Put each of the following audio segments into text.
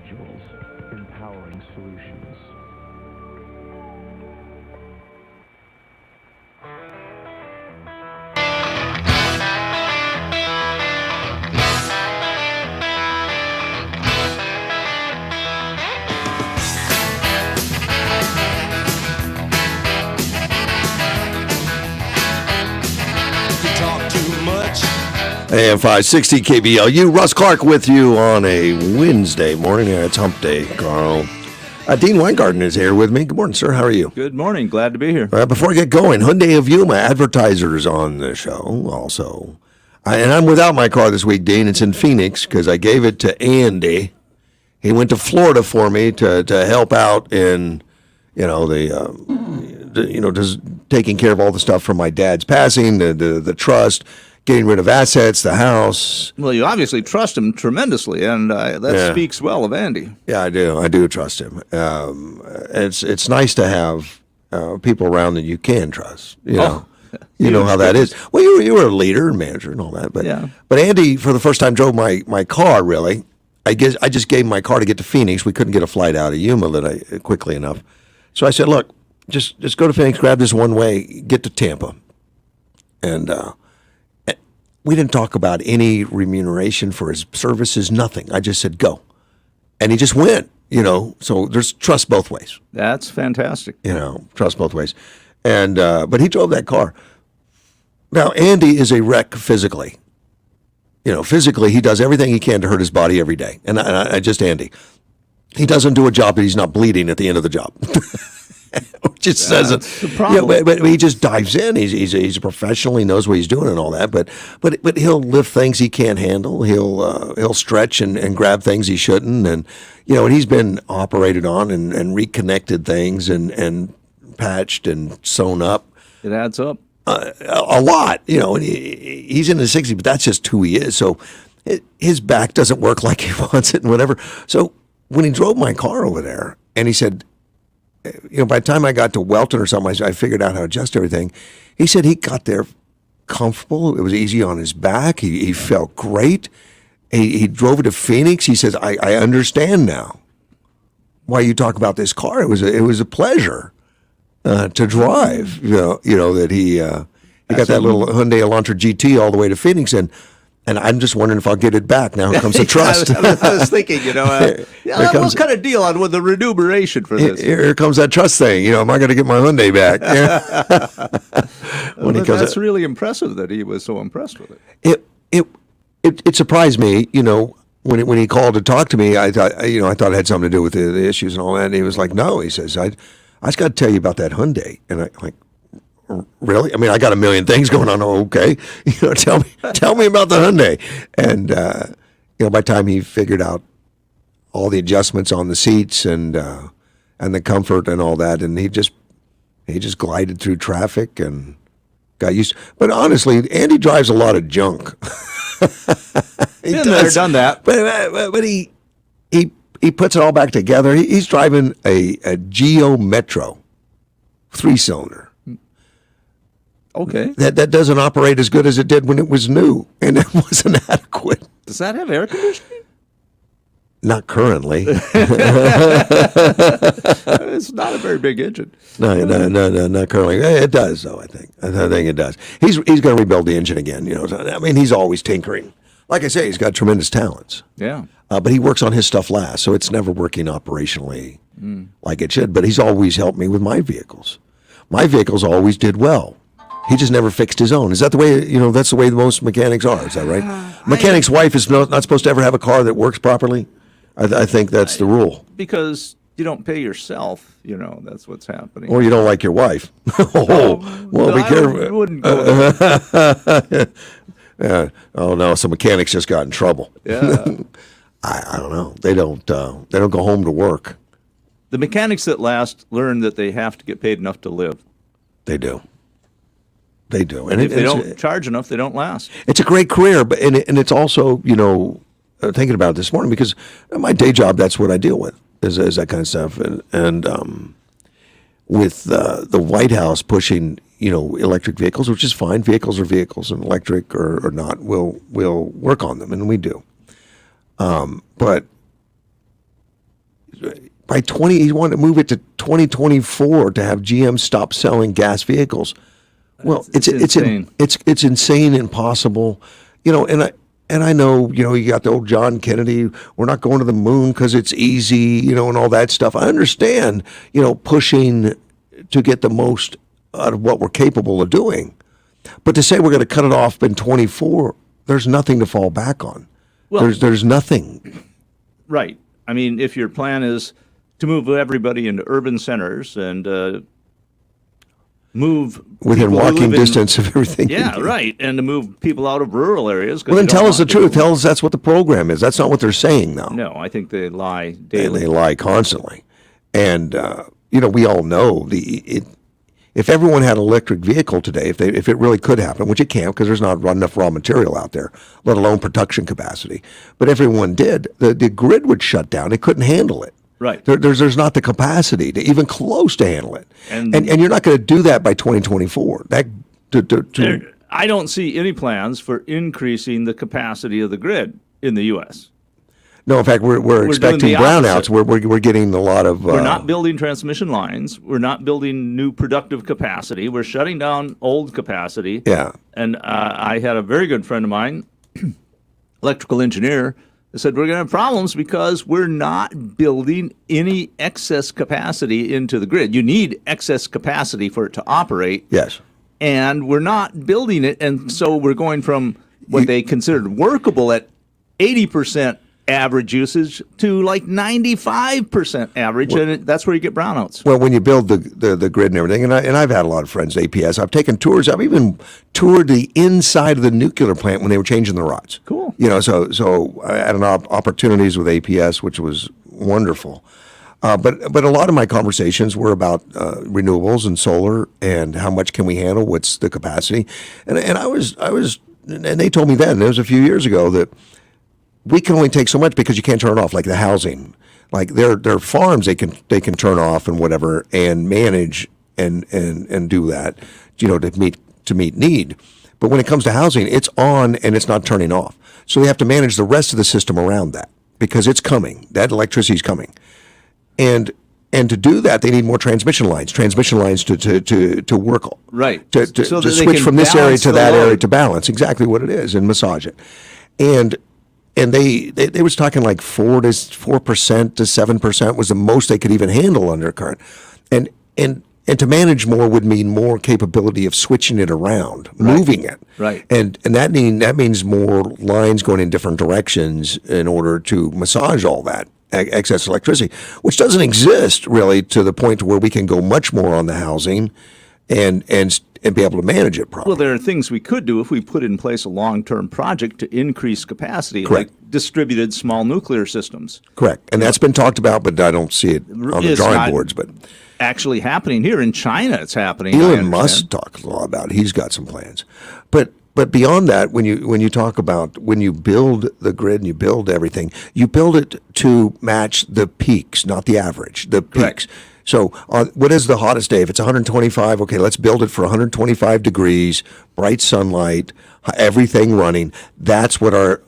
individuals, empowering solutions. AM 560 KBLU. Russ Clark with you on a Wednesday morning. It's hump day, Carl. Dean Weingarten is here with me. Good morning, sir. How are you? Good morning. Glad to be here. Before I get going, Hyundai of Yuma advertisers on the show also. And I'm without my car this week, Dean. It's in Phoenix because I gave it to Andy. He went to Florida for me to help out in, just taking care of all the stuff from my dad's passing, the trust, getting rid of assets, the house. Well, you obviously trust him tremendously, and that speaks well of Andy. Yeah, I do. I do trust him. It's nice to have people around that you can trust. You know how that is. Well, you were a leader and manager and all that, but Andy, for the first time, drove my car. Really, I guess I just gave him my car to get to Phoenix. We couldn't get a flight out of Yuma quickly enough, so I said, "Look, just go to Phoenix, grab this one way, get to Tampa," and. We didn't talk about any remuneration for his services, nothing. I just said, go. And he just went, so there's trust both ways. That's fantastic. Trust both ways. And but he drove that car. Now, Andy is a wreck physically. Physically, he does everything he can to hurt his body every day. And I just, Andy, he doesn't do a job that he's not bleeding at the end of the job. Just says it. The problem. But he just dives in. He's a professional. He knows what he's doing and all that. But he'll lift things he can't handle. He'll stretch and grab things he shouldn't. And and he's been operated on and reconnected things and patched and sewn up. It adds up a lot. And he's in his 60s, but that's just who he is. So his back doesn't work like he wants it and whatever. So when he drove my car over there, and he said, by the time I got to Welton or something, I figured out how to adjust everything. He said he got there comfortable. It was easy on his back. He felt great. He drove it to Phoenix. He says, I understand now why you talk about this car. It was a pleasure to drive. That he got that little Hyundai Elantra GT all the way to Phoenix, and I'm just wondering if I'll get it back. Now comes the trust. I was thinking, what kind of deal on with the remuneration for this? Here comes that trust thing. Am I going to get my Hyundai back? That's really impressive that he was so impressed with it. It surprised me. When he called to talk to me, I thought it had something to do with the issues and all that. And he was like, no. He says, I just got to tell you about that Hyundai. And I'm like, really? I mean, I got a million things going on. Oh, okay. Tell me about the Hyundai. And, by the time he figured out all the adjustments on the seats and the comfort and all that, and he just glided through traffic and got used to, but honestly, Andy drives a lot of junk. Been there, done that. But he puts it all back together. He's driving a Geo Metro 3-cylinder. Okay. That doesn't operate as good as it did when it was new, and it wasn't adequate. Does that have air conditioning? Not currently. It's not a very big engine. No, not currently. It does, though, I think. I think it does. He's going to rebuild the engine again. I mean, he's always tinkering. Like I say, he's got tremendous talents. Yeah. But he works on his stuff last, so it's never working operationally like it should. But he's always helped me with my vehicles. My vehicles always did well. He just never fixed his own. Is that the way, that's the way most mechanics are? Is that right? Mechanic's wife is not supposed to ever have a car that works properly? I think that's the rule. Because you don't pay yourself, that's what's happening. Or you don't like your wife. Be careful. I wouldn't go there. Oh, no, some mechanics just got in trouble. Yeah. I don't know. They don't go home to work. The mechanics that last learn that they have to get paid enough to live. They do. And if they don't charge enough, they don't last. It's a great career, but and it's also, thinking about it this morning, because my day job, that's what I deal with, is that kind of stuff. And with the White House pushing, electric vehicles, which is fine. Vehicles are vehicles, and electric or not, we'll work on them, and we do. But by 20, he wanted to move it to 2024 to have GM stop selling gas vehicles. Well, it's insane. It's insane, impossible, and I know, you got the old John Kennedy, we're not going to the moon because it's easy, and all that stuff. I understand, pushing to get the most out of what we're capable of doing. But to say we're going to cut it off in 24, there's nothing to fall back on. Well, there's nothing. Right. I mean, if your plan is to move everybody into urban centers and move within walking distance of everything. Yeah, right. And to move people out of rural areas. Well, then tell us the truth. Tell us that's what the program is. That's not what they're saying, though. No, I think they lie daily. They lie constantly. And, we all know if everyone had an electric vehicle today, if it really could happen, which it can't because there's not enough raw material out there, let alone production capacity. But if everyone did, the grid would shut down. It couldn't handle it. Right. There's not the capacity to even close to handle it. And you're not going to do that by 2024. I don't see any plans for increasing the capacity of the grid in the U.S. No, in fact, we're expecting brownouts. We're getting a lot of. We're not building transmission lines. We're not building new productive capacity. We're shutting down old capacity. Yeah. And I had a very good friend of mine, electrical engineer, that said we're going to have problems because we're not building any excess capacity into the grid. You need excess capacity for it to operate. Yes. And we're not building it, and so we're going from what they considered workable at 80% average usage to like 95% average, and that's where you get brownouts. Well, when you build the grid and everything, and I've had a lot of friends at APS. I've taken tours. I've even toured the inside of the nuclear plant when they were changing the rods. Cool. So I had opportunities with APS, which was wonderful. But a lot of my conversations were about renewables and solar and how much can we handle, what's the capacity, and I was and they told me then, it was a few years ago, that we can only take so much because you can't turn it off, like the housing. Like their farms they can turn off and whatever and manage and do that, to meet need. But when it comes to housing, it's on and it's not turning off. So they have to manage the rest of the system around that because it's coming. That electricity is coming. And to do that, they need more transmission lines to work. Right. To switch from this area to that area to balance exactly what it is and massage it. And they was talking like 4% to 7% was the most they could even handle under current. And to manage more would mean more capability of switching it around, moving it. Right. And that means more lines going in different directions in order to massage all that excess electricity, which doesn't exist really to the point where we can go much more on the housing and be able to manage it properly. Well, there are things we could do if we put in place a long-term project to increase capacity, Correct. like distributed small nuclear systems. Correct. And that's been talked about, but I don't see it on the drawing boards. But actually happening here in China, it's happening. Elon Musk talks a lot about it. He's got some plans. But beyond that, when you talk about when you build the grid and you build everything, you build it to match the peaks, not the average, the peaks. Correct. So what is the hottest day? If it's 125, okay, let's build it for 125 degrees, bright sunlight, everything running. That's what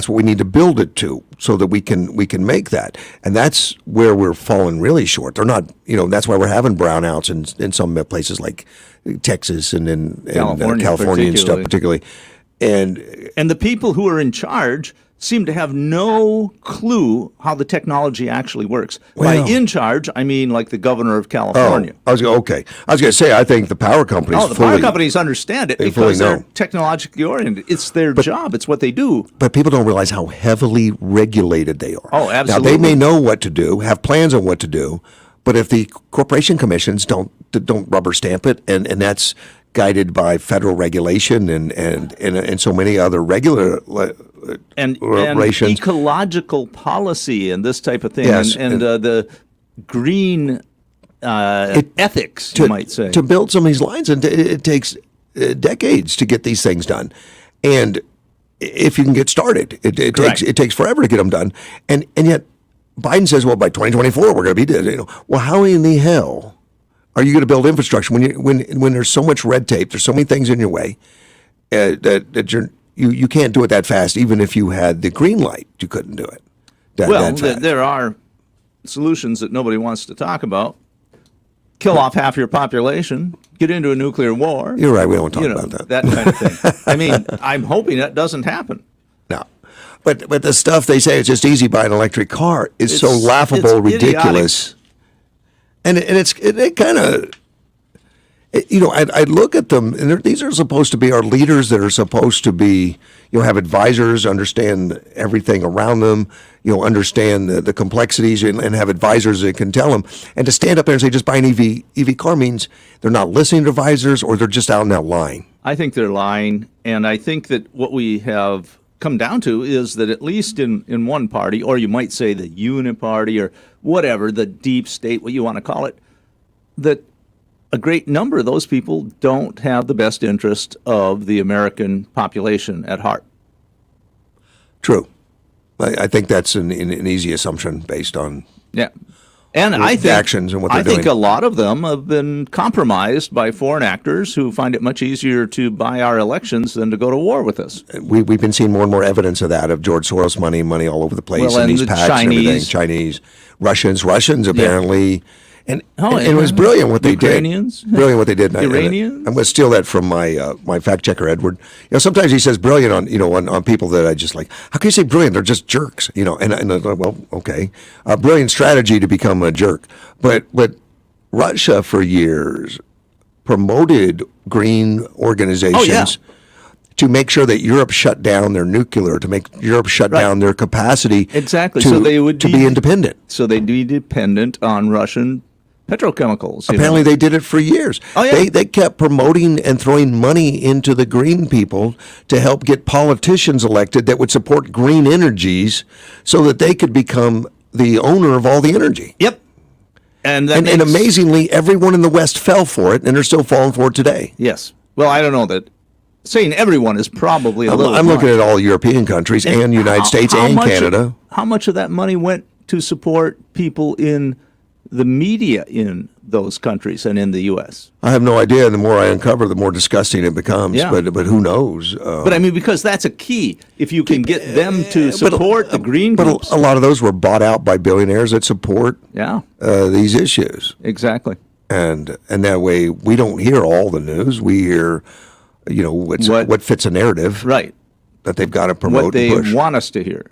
we need to build it to so that we can make that. And that's where we're falling really short. They're not, that's why we're having brownouts in some places like Texas and in California and stuff particularly. And the people who are in charge seem to have no clue how the technology actually works. Well, by in charge, I mean like the governor of California. I was going to say, I think the power companies power companies understand it because they're technologically oriented. It's their job. It's what they do. But people don't realize how heavily regulated they are. Oh, absolutely. Now, they may know what to do, have plans on what to do, but if the corporation commissions don't rubber stamp it, and that's guided by federal regulation and so many other regular and regulations. Ecological policy and this type of thing, yes, and the green ethics, you might say. To build some of these lines, and it takes decades to get these things done. And if you can get started, it takes forever to get them done. And yet Biden says, well, by 2024, we're going to be dead. Well, how in the hell are you going to build infrastructure when there's so much red tape, there's so many things in your way that you can't do it that fast. Even if you had the green light, you couldn't do it. There are solutions that nobody wants to talk about. Kill off half your population, get into a nuclear war. You're right. We don't talk about that. That kind of thing. I mean, I'm hoping that doesn't happen. No. But the stuff they say it's just easy buy an electric car is so It's laughable, ridiculous. idiotic. And it kind of, I look at them, and these are supposed to be our leaders that are supposed to be, have advisors, understand everything around them, understand the complexities, and have advisors that can tell them. And to stand up there and say just buy an EV car means they're not listening to advisors, or they're just out and out lying. I think they're lying, and I think that what we have come down to is that at least in one party, or you might say the uniparty or whatever, the deep state, what you want to call it, that a great number of those people don't have the best interest of the American population at heart. True. I think that's an easy assumption based on And I think actions and what they're I think doing. a lot of them have been compromised by foreign actors who find it much easier to buy our elections than to go to war with us. We've been seeing more and more evidence of that, of George Soros money all over the place, Well, and and these the PACs and everything. Chinese. Russians apparently. And it was yeah. brilliant what they Ukrainians. did. Brilliant what they did. Iranians. I'm going to steal that from my fact checker, Edward. Sometimes he says brilliant on people that I just like. How can you say brilliant? They're just jerks. And well, okay, brilliant strategy to become a jerk. But Russia for years promoted green organizations. To make sure that Europe shut down their nuclear, to make Europe shut down their capacity, Exactly. to, So they would to be independent. So they'd be dependent on Russian petrochemicals. Apparently, they did it for years. Oh, yeah. They kept promoting and throwing money into the green people to help get politicians elected that would support green energies, so that they could become the owner of all the energy. Yep. And And amazingly, everyone in the West fell for it, and they're still falling for it today. Yes. Well, I don't know that. Saying everyone is probably a little. I'm looking at all European countries and United States and Canada. How much of that money went to support people in the media in those countries and in the U.S.? I have no idea. And the more I uncover, the more disgusting it becomes. Yeah. But who knows? But I mean, because that's a key. If you can get them to support the green groups. But a lot of those were bought out by billionaires that support these issues. Exactly. And that way, we don't hear all the news. We hear, what fits a narrative, Right. that they've got to promote What they and push. want us to hear.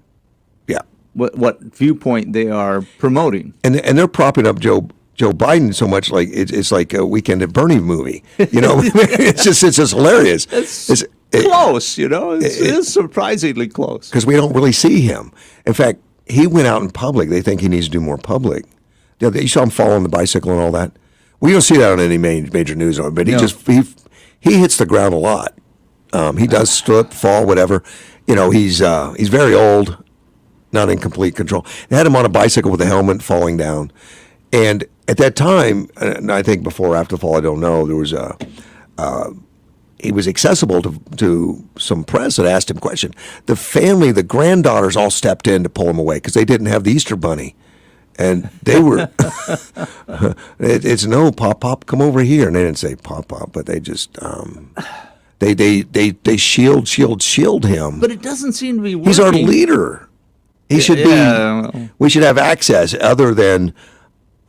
Yeah. What viewpoint they are promoting. And they're propping up Joe Biden so much, like it's like a Weekend at Bernie movie. It's just hilarious. It's close, It's surprisingly close. Because we don't really see him. In fact, he went out in public. They think he needs to do more public. You saw him fall on the bicycle and all that. We don't see that on any major news, but he hits the ground a lot. He does slip, fall, whatever. He's very old, not in complete control. They had him on a bicycle with a helmet falling down. And at that time, and I think before or after the fall, I don't know, there was he was accessible to some press that asked him a question. The family, the granddaughters all stepped in to pull him away because they didn't have the Easter bunny. And they were, it's no, Pop, come over here. And they didn't say Pop, but they just, they shield him. But it doesn't seem to be working. He's our leader. He should be, we should have access other than,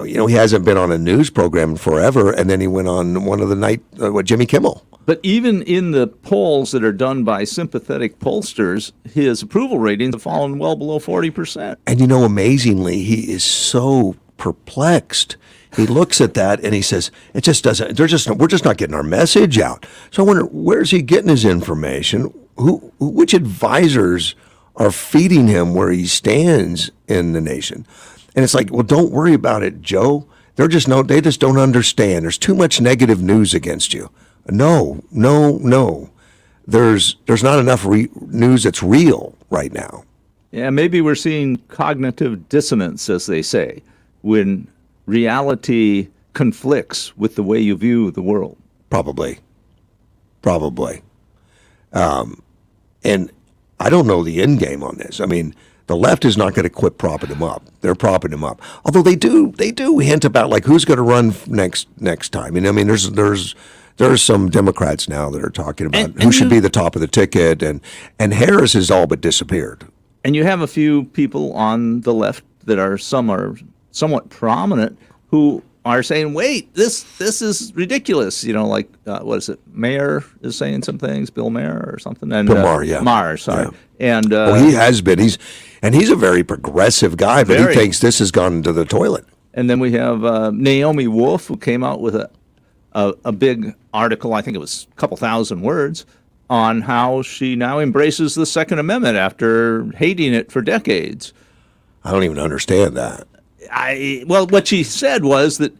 he hasn't been on a news program forever. And then he went on one of the night, Jimmy Kimmel. But even in the polls that are done by sympathetic pollsters, his approval ratings have fallen well below 40%. And amazingly, he is so perplexed. He looks at that and he says, "It just doesn't. We're just not getting our message out." So I wonder, where's he getting his information? Which advisors are feeding him where he stands in the nation? And it's like, well, don't worry about it, Joe. They just don't understand. There's too much negative news against you. No. There's not enough news that's real right now. Yeah, maybe we're seeing cognitive dissonance, as they say, when reality conflicts with the way you view the world. Probably. And I don't know the end game on this. I mean, the left is not going to quit propping him up. They're propping him up. Although they do hint about like who's going to run next time. And I mean, there's some Democrats now that are talking about who should be the top of the ticket, and Harris has all but disappeared. And you have a few people on the left some are somewhat prominent who are saying, wait, this is ridiculous. Like, what is it? Mayer is saying some things, Bill Mayer or something. And, Bill Maher, yeah. Maher, sorry. Yeah. And he has been. He's a very progressive guy, but he thinks this has gone to the toilet. And then we have Naomi Wolf, who came out with a big article, I think it was a couple thousand words, on how she now embraces the Second Amendment after hating it for decades. I don't even understand that. Well, what she said was that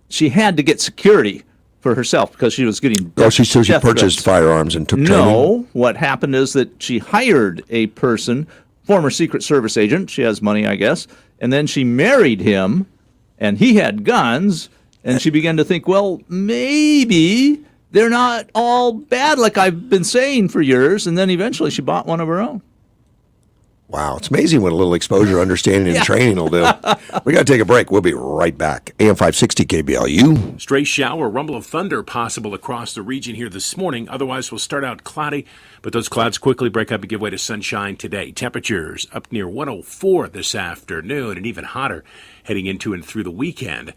she had to get security for herself because she was getting death, she death purchased threats. firearms and took training? No, what happened is that she hired a person, former Secret Service agent, she has money, I guess, and then she married him, and he had guns, and she began to think, well, maybe they're not all bad like I've been saying for years, and then eventually she bought one of her own. Wow, it's amazing what a little exposure, understanding, and training will do. We got to take a break. We'll be right back. AM 560 KBLU. Stray shower, rumble of thunder possible across the region here this morning. Otherwise, we'll start out cloudy, but those clouds quickly break up and give way to sunshine today. Temperatures up near 104 this afternoon and even hotter heading into and through the weekend.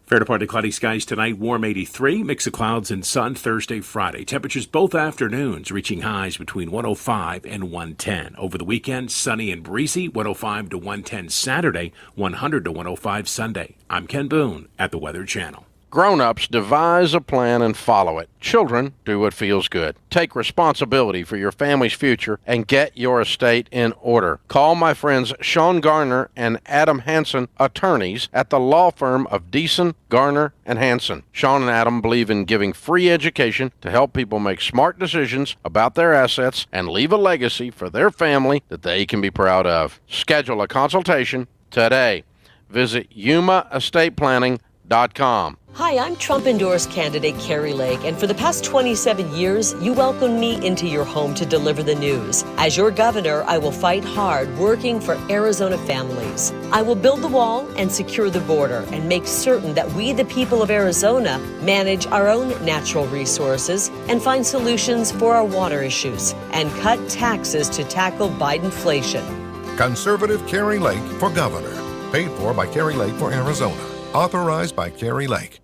Fair to partly cloudy skies tonight, warm 83, mix of clouds and sun Thursday, Friday. Temperatures both afternoons reaching highs between 105 and 110. Over the weekend, sunny and breezy, 105 to 110 Saturday, 100 to 105 Sunday. I'm Ken Boone at the Weather Channel. Grown-ups devise a plan and follow it. Children do what feels good. Take responsibility for your family's future and get your estate in order. Call my friends Sean Garner and Adam Hansen, attorneys at the law firm of Deason, Garner, and Hansen. Sean and Adam believe in giving free education to help people make smart decisions about their assets and leave a legacy for their family that they can be proud of. Schedule a consultation today. Visit yumaestateplanning.com. Hi, I'm Trump-endorsed candidate Carrie Lake, and for the past 27 years, you welcomed me into your home to deliver the news. As your governor, I will fight hard, working for Arizona families. I will build the wall and secure the border and make certain that we, the people of Arizona, manage our own natural resources and find solutions for our water issues and cut taxes to tackle Bidenflation. Conservative Carrie Lake for governor. Paid for by Carrie Lake for Arizona. Authorized by Carrie Lake.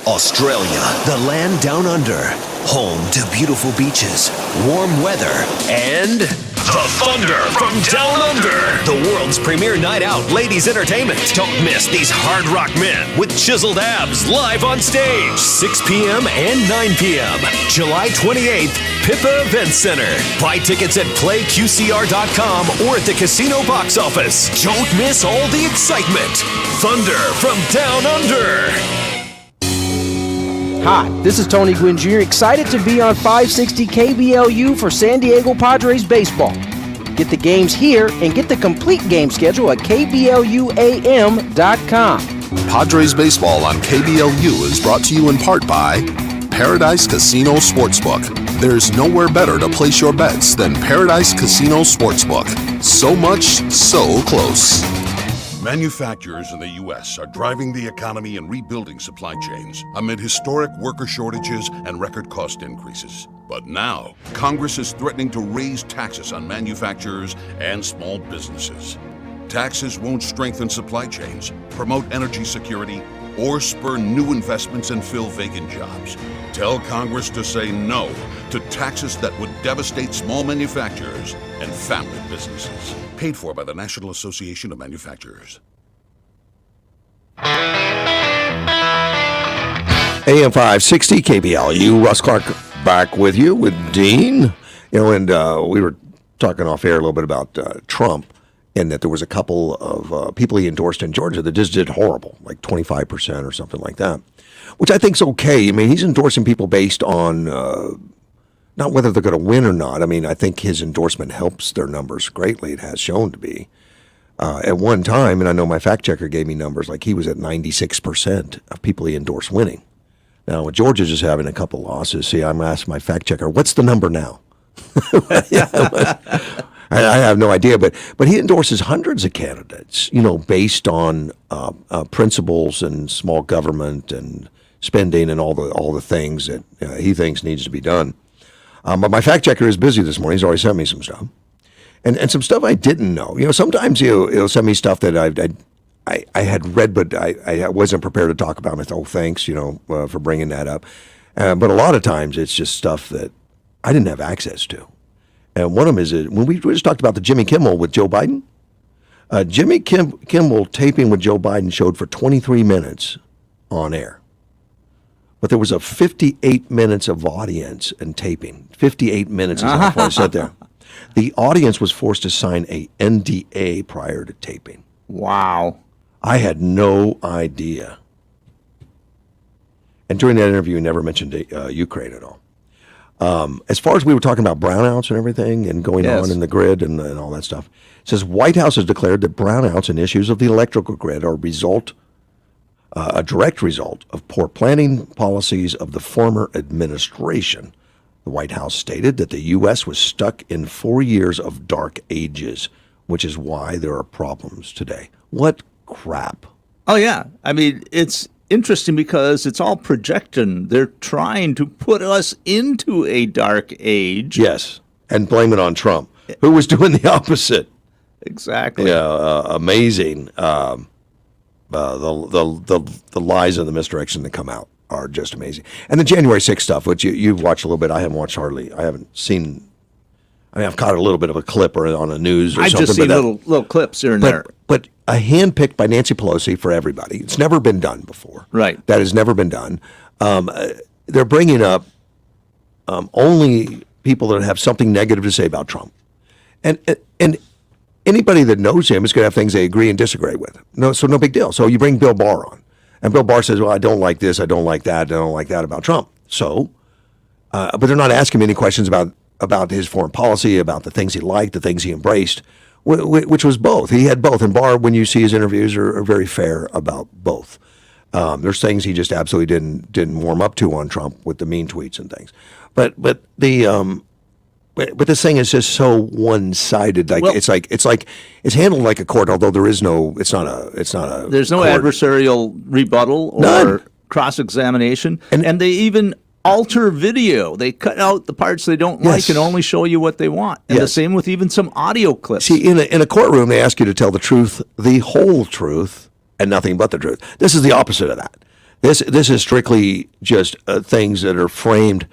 Australia, the land down under, home to beautiful beaches, warm weather, and the thunder from down under. The world's premier night out ladies entertainment. Don't miss these hard rock men with chiseled abs live on stage, 6 p.m. and 9 p.m. July 28th, Pippa Event Center. Buy tickets at playqcr.com or at the casino box office. Don't miss all the excitement. Thunder from down under. Hi, this is Tony Gwynn Jr., excited to be on 560 KBLU for San Diego Padres baseball. Get the games here and get the complete game schedule at KBLUAM.com. Padres baseball on KBLU is brought to you in part by Paradise Casino Sportsbook. There's nowhere better to place your bets than Paradise Casino Sportsbook. So much, so close. Manufacturers in the U.S. are driving the economy and rebuilding supply chains amid historic worker shortages and record cost increases. But now, Congress is threatening to raise taxes on manufacturers and small businesses. Taxes won't strengthen supply chains, promote energy security, or spur new investments and fill vacant jobs. Tell Congress to say no to taxes that would devastate small manufacturers and family businesses. Paid for by the National Association of Manufacturers. AM 560 KBLU. Russ Clark back with you with Dean. And we were talking off air a little bit about Trump, and that there was a couple of people he endorsed in Georgia that just did horrible, like 25% or something like that, which I think is okay. I mean, he's endorsing people based on not whether they're going to win or not. I mean, I think his endorsement helps their numbers greatly. It has shown to be. At one time, and I know my fact checker gave me numbers, like he was at 96% of people he endorsed winning. Now, with Georgia just having a couple losses, see, I'm asking my fact checker, what's the number now? I have no idea, but he endorses hundreds of candidates, based on principles and small government and spending and all the things that he thinks needs to be done. But my fact checker is busy this morning. He's already sent me some stuff. and some stuff I didn't know. Sometimes it'll send me stuff that I had read, but I wasn't prepared to talk about. And I thought, thanks, for bringing that up. But a lot of times it's just stuff that I didn't have access to. And one of them is when we just talked about the Jimmy Kimmel with Joe Biden. Jimmy Kimmel taping with Joe Biden showed for 23 minutes on air. But there was a 58 minutes of audience and taping. 58 minutes is how far I sat there. The audience was forced to sign a NDA prior to taping. Wow. I had no idea. And during that interview, he never mentioned Ukraine at all. As far as we were talking about brownouts and everything and going on in the grid and all that stuff, it says White House has declared that brownouts and issues of the electrical grid are a direct result of poor planning policies of the former administration. The White House stated that the U.S. was stuck in 4 years of dark ages, which is why there are problems today. What crap. Oh, yeah. I mean, it's interesting because it's all projection. They're trying to put us into a dark age. Yes, and blame it on Trump, who was doing the opposite. Exactly. Yeah, amazing. The lies and the misdirection that come out are just amazing. And the January 6th stuff, which you've watched a little bit, I haven't watched hardly. I haven't seen. I mean, I've caught a little bit of a clip or on the news or something. I've just seen little clips here and there. But a handpicked by Nancy Pelosi for everybody. It's never been done before. Right. That has never been done. They're bringing up only people that have something negative to say about Trump. And anybody that knows him is going to have things they agree and disagree with. So no big deal. So you bring Bill Barr on. And Bill Barr says, well, I don't like this, I don't like that, I don't like that about Trump. So, but they're not asking me any questions about his foreign policy, about the things he liked, the things he embraced, which was both. He had both. And Barr, when you see his interviews, are very fair about both. There's things he just absolutely didn't warm up to on Trump with the mean tweets and things. But this thing is just so one-sided. It's handled like a court, although there is no. It's not a. There's no court. Adversarial rebuttal or None. cross-examination, and they even alter video. They cut out the parts they don't like and only show you what they want. And the same with even some audio clips. See, in a courtroom, they ask you to tell the truth, the whole truth, and nothing but the truth. This is the opposite of that. This is strictly just things that are framed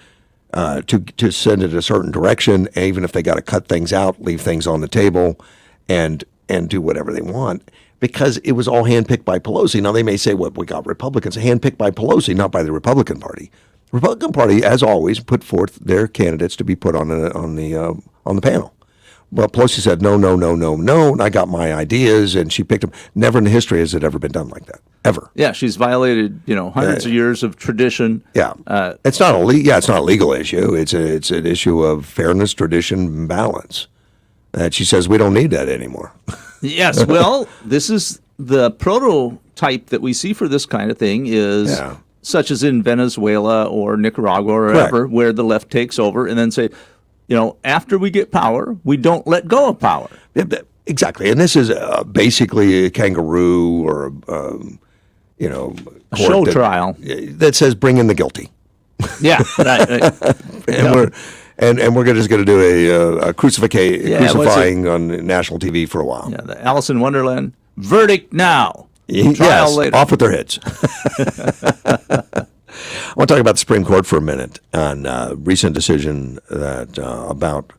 to send it a certain direction, even if they got to cut things out, leave things on the table, and do whatever they want, because it was all handpicked by Pelosi. Now, they may say, well, we got Republicans handpicked by Pelosi, not by the Republican Party. The Republican Party, as always, put forth their candidates to be put on the panel. Well, Pelosi said, no, and I got my ideas, and she picked them. Never in the history has it ever been done like that, ever. Yeah, she's violated, hundreds of years of tradition. Yeah, it's not it's not a legal issue. It's an issue of fairness, tradition, and balance. And she says we don't need that anymore. Yes, well, this is the prototype that we see for this kind of thing is such as in Venezuela or Nicaragua or wherever, where the left takes over and then say, after we get power, we don't let go of power. Yeah, exactly. And this is basically a kangaroo or, a show trial that says bring in the guilty. Yeah, right. And we're just going to do a crucifying on national TV for a while. Yeah, the Alice in Wonderland verdict now. Trial later. Off with their heads. I want to talk about the Supreme Court for a minute on a recent decision that about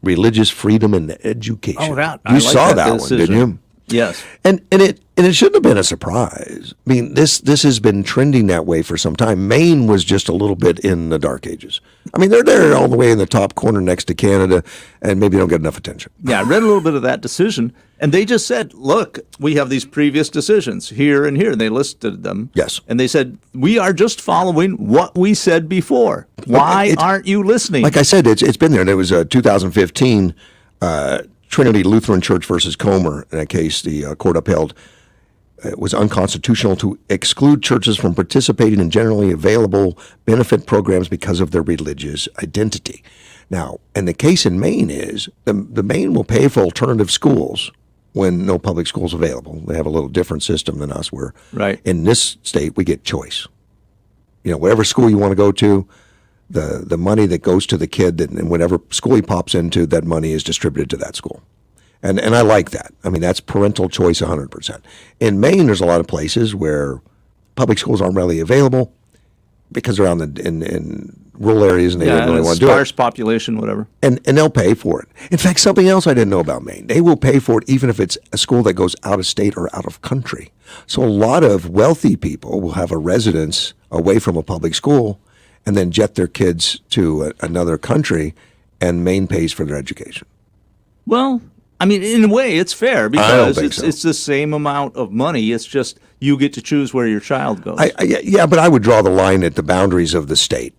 religious freedom and education. Oh, you saw that one, didn't you? Yes. And it shouldn't have been a surprise. I mean, this has been trending that way for some time. Maine was just a little bit in the dark ages. I mean, they're there all the way in the top corner next to Canada, and maybe don't get enough attention. Yeah, I read a little bit of that decision, and they just said, look, we have these previous decisions here and here, and they listed them. Yes. And they said, we are just following what we said before. Why aren't you listening? Like I said, it's been there. There was a 2015 Trinity Lutheran Church versus Comer. In that case, the court upheld it was unconstitutional to exclude churches from participating in generally available benefit programs because of their religious identity. Now, and the case in Maine is the Maine will pay for alternative schools when no public school's available. They have a little different system than us where in this state we get choice. Whatever school you want to go to, the money that goes to the kid, and whatever school he pops into, that money is distributed to that school. And I like that. I mean, that's parental choice 100%. In Maine, there's a lot of places where public schools aren't readily available because they're in rural areas and they don't really want to do it. Sparse population, whatever. And they'll pay for it. In fact, something else I didn't know about Maine, they will pay for it even if it's a school that goes out of state or out of country. So a lot of wealthy people will have a residence away from a public school and then jet their kids to another country, and Maine pays for their education. Well, I mean, in a way, it's fair because so. it's the same amount of money. It's just you get to choose where your child goes. Yeah, but I would draw the line at the boundaries of the state.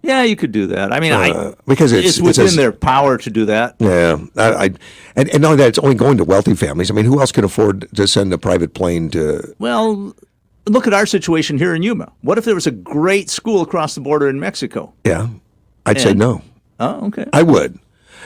Yeah, you could do that. I mean, because it's within their power to do that. Yeah, and not that it's only going to wealthy families. I mean, who else can afford to send a private plane to? Well, look at our situation here in Yuma. What if there was a great school across the border in Mexico? Yeah, I'd say no. Oh, okay. I would,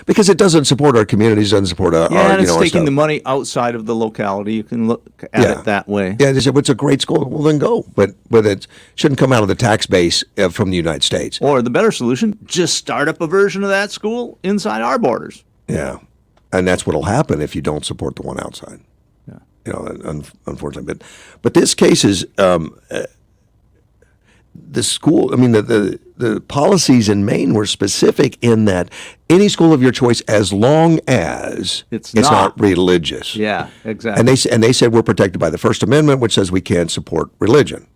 because it doesn't support our communities, doesn't support our. And it's taking stuff. the money outside of the locality. You can look at it that way. Yeah, they said, well, it's a great school. Well, then go. But it shouldn't come out of the tax base from the United States. Or the better solution, just start up a version of that school inside our borders. Yeah, and that's what'll happen if you don't support the one outside. Yeah. You know, unfortunately. But this case is the school. I mean, the policies in Maine were specific in that any school of your choice, as long as it's not religious. Yeah, exactly. And they said we're protected by the First Amendment, which says we can't support religion,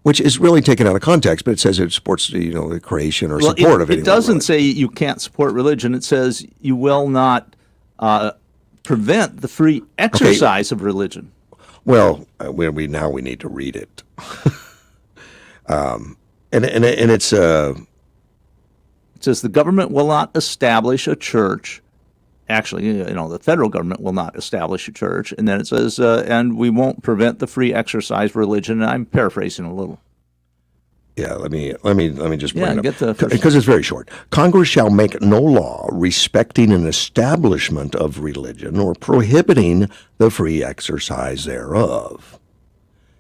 which is really taken out of context. But it says it supports the creation or support of it. It doesn't say you can't support religion. It says you will not prevent the free exercise of religion. Well, we need to read it. And it's it says the government will not establish a church. Actually, the federal government will not establish a church, and then it says, and we won't prevent the free exercise of religion. And I'm paraphrasing a little. Yeah, let me just bring it up get because it's very short. Congress shall make no law respecting an establishment of religion or prohibiting the free exercise thereof.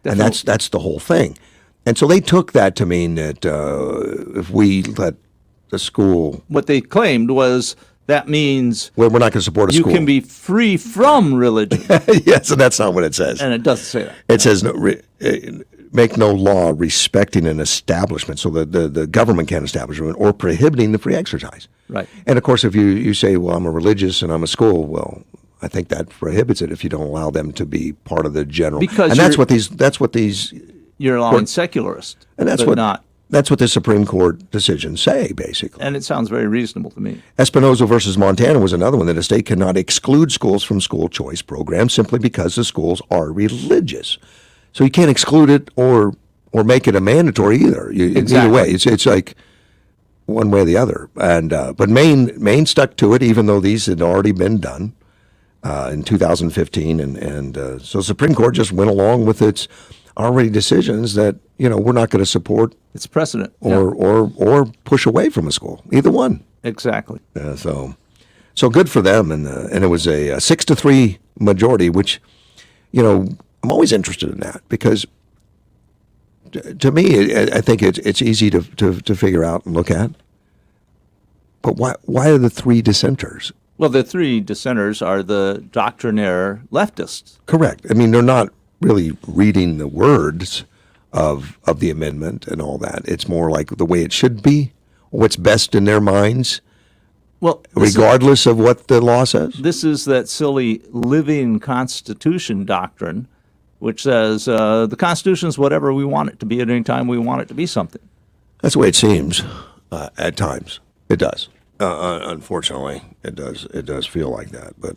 Definitely. And that's the whole thing. And so they took that to mean that if we let the school... What they claimed was that means... Well, we're not going to support a school. You can be free from religion. Yes, and that's not what it says. And it doesn't say that. It says make no law respecting an establishment, so that the government can't establish one, or prohibiting the free exercise. Right. And, of course, if you say, well, I'm a religious and I'm a school, well... I think that prohibits it if you don't allow them to be part of the general. Because and that's what these you're allowing secularists, and that's what the Supreme Court decisions say, basically. And it sounds very reasonable to me. Espinoza versus Montana was another one, that a state cannot exclude schools from school choice programs simply because the schools are religious. So you can't exclude it or make it a mandatory either. Exactly. Either way, it's like one way or the other. And but Maine stuck to it, even though these had already been done. In 2015, and so the Supreme Court just went along with its already decisions that we're not going to support. It's precedent, or push away from a school, either one. Exactly. So good for them, and it was a 6-3 majority, which I'm always interested in that because to me I think it's easy to figure out and look at. But why are the three dissenters? Well, the three dissenters are the doctrinaire leftists. Correct. I mean, they're not really reading the words of the amendment and all that. It's more like the way it should be, what's best in their minds, regardless of what the law says. This is that silly living Constitution doctrine, which says the Constitution is whatever we want it to be at any time we want it to be something. That's the way it seems at times. It does. Unfortunately, it does. It does feel like that. But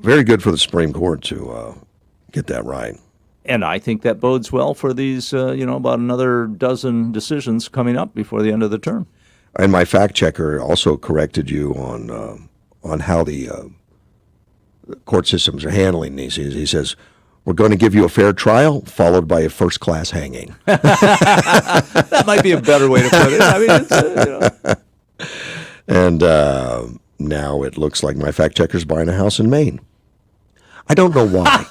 very good for the Supreme Court to get that right. And I think that bodes well for these, about another dozen decisions coming up before the end of the term. And my fact checker also corrected you on how the court systems are handling these. He says, we're going to give you a fair trial, followed by a first-class hanging. That might be a better way to put it. I mean, it's, And now it looks like my fact checker's buying a house in Maine. I don't know why.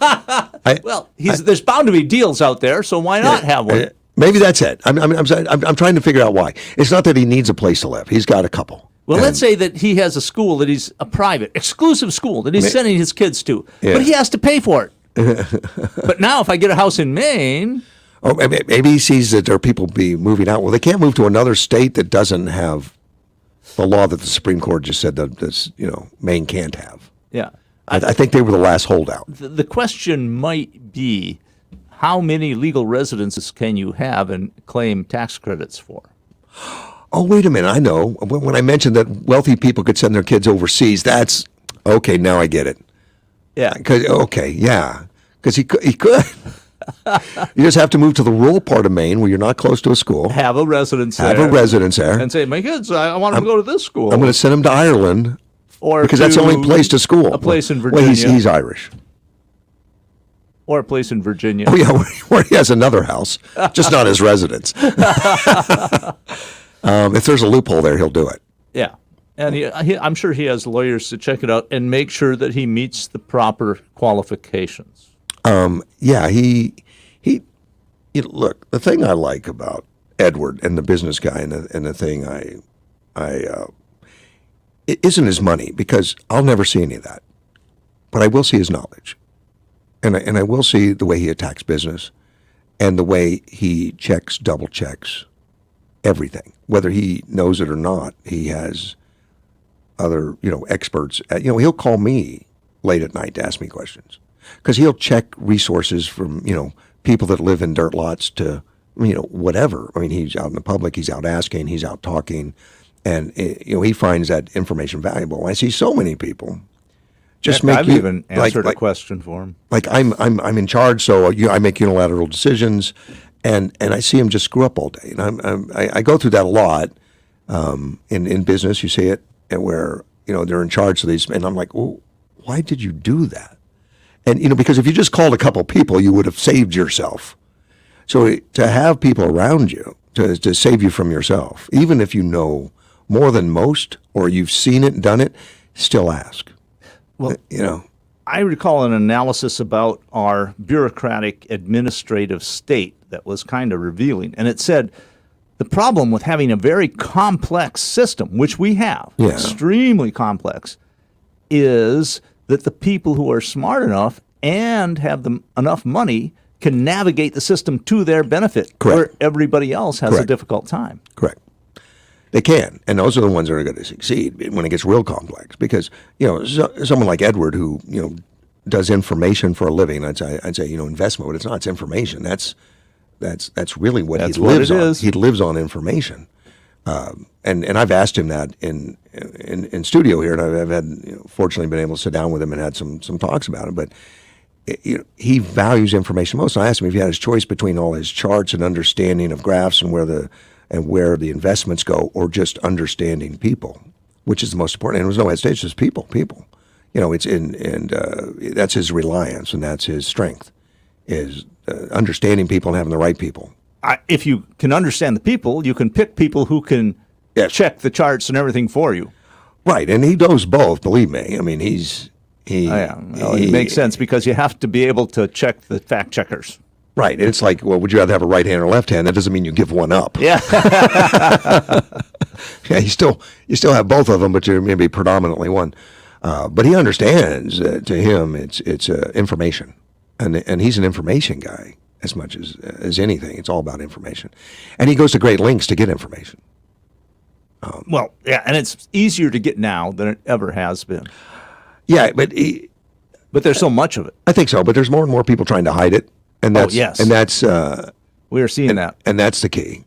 There's bound to be deals out there, so why not have one? Maybe that's it. I'm trying to figure out why. It's not that he needs a place to live. He's got a couple. Well, let's say that he has a school that he's a private, exclusive school that he's sending his kids to, but he has to pay for it. But now if I get a house in Maine... Oh, maybe he sees that there are people be moving out. Well, they can't move to another state that doesn't have the law that the Supreme Court just said that this, Maine can't have. Yeah. I think they were the last holdout. The question might be, how many legal residences can you have and claim tax credits for? Oh, wait a minute. I know. When I mentioned that wealthy people could send their kids overseas, that's okay. Now I get it. Yeah. Because he could. You just have to move to the rural part of Maine where you're not close to a school. Have a residence there. And say, my kids, I want them to go to this school. I'm going to send them to Ireland because that's the only place to school. A place in Virginia. Well, he's Irish. Or a place in Virginia. Oh, yeah, where he has another house, just not his residence. If there's a loophole there, he'll do it. Yeah. And I'm sure he has lawyers to check it out and make sure that he meets the proper qualifications. Look, the thing I like about Edward and the business guy and the thing it isn't his money, because I'll never see any of that. But I will see his knowledge. And I will see the way he attacks business and the way he double checks everything. Whether he knows it or not, he has other, experts. He'll call me late at night to ask me questions because he'll check resources from, people that live in dirt lots to, whatever. I mean, he's out in the public, he's out asking, he's out talking, and, he finds that information valuable. I see so many people I've even answered a question for him. Like I'm in charge, so I make unilateral decisions, and I see him just screw up all day. And I go through that a lot in business. You see it, and where they're in charge of these, and I'm like, well, why did you do that? And because if you just called a couple people, you would have saved yourself. So to have people around you to save you from yourself, even if you know more than most or you've seen it and done it, still ask. Well, I recall an analysis about our bureaucratic administrative state that was kind of revealing. And it said the problem with having a very complex system, which we have, extremely complex, is that the people who are smart enough and have enough money can navigate the system to their benefit, where everybody else has a difficult time. Correct. They can, and those are the ones that are going to succeed when it gets real complex. Because someone like Edward, who does information for a living, I'd say investment, but it's not. It's information. That's really what he lives on. He lives on information, and I've asked him that in studio here, and I've had fortunately been able to sit down with him and had some talks about it. But he values information most. And I asked him if he had his choice between all his charts and understanding of graphs and where the investments go, or just understanding people, which is the most important. And there was no hesitation, it's people. That's his reliance, and that's his strength, is understanding people and having the right people. If you can understand the people, you can pick people who can check the charts and everything for you. Right, and he knows both, believe me. I mean, it makes sense, because you have to be able to check the fact checkers. Right. And it's like, well, would you rather have a right hand or left hand? That doesn't mean you give one up. Yeah. Yeah, you still have both of them, but you're maybe predominantly one. But he understands to him it's information. And he's an information guy as much as anything. It's all about information. And he goes to great lengths to get information. And it's easier to get now than it ever has been. Yeah, but there's so much of it. I think so, but there's more and more people trying to hide it. And that's, and that's we are seeing that, and that's the key,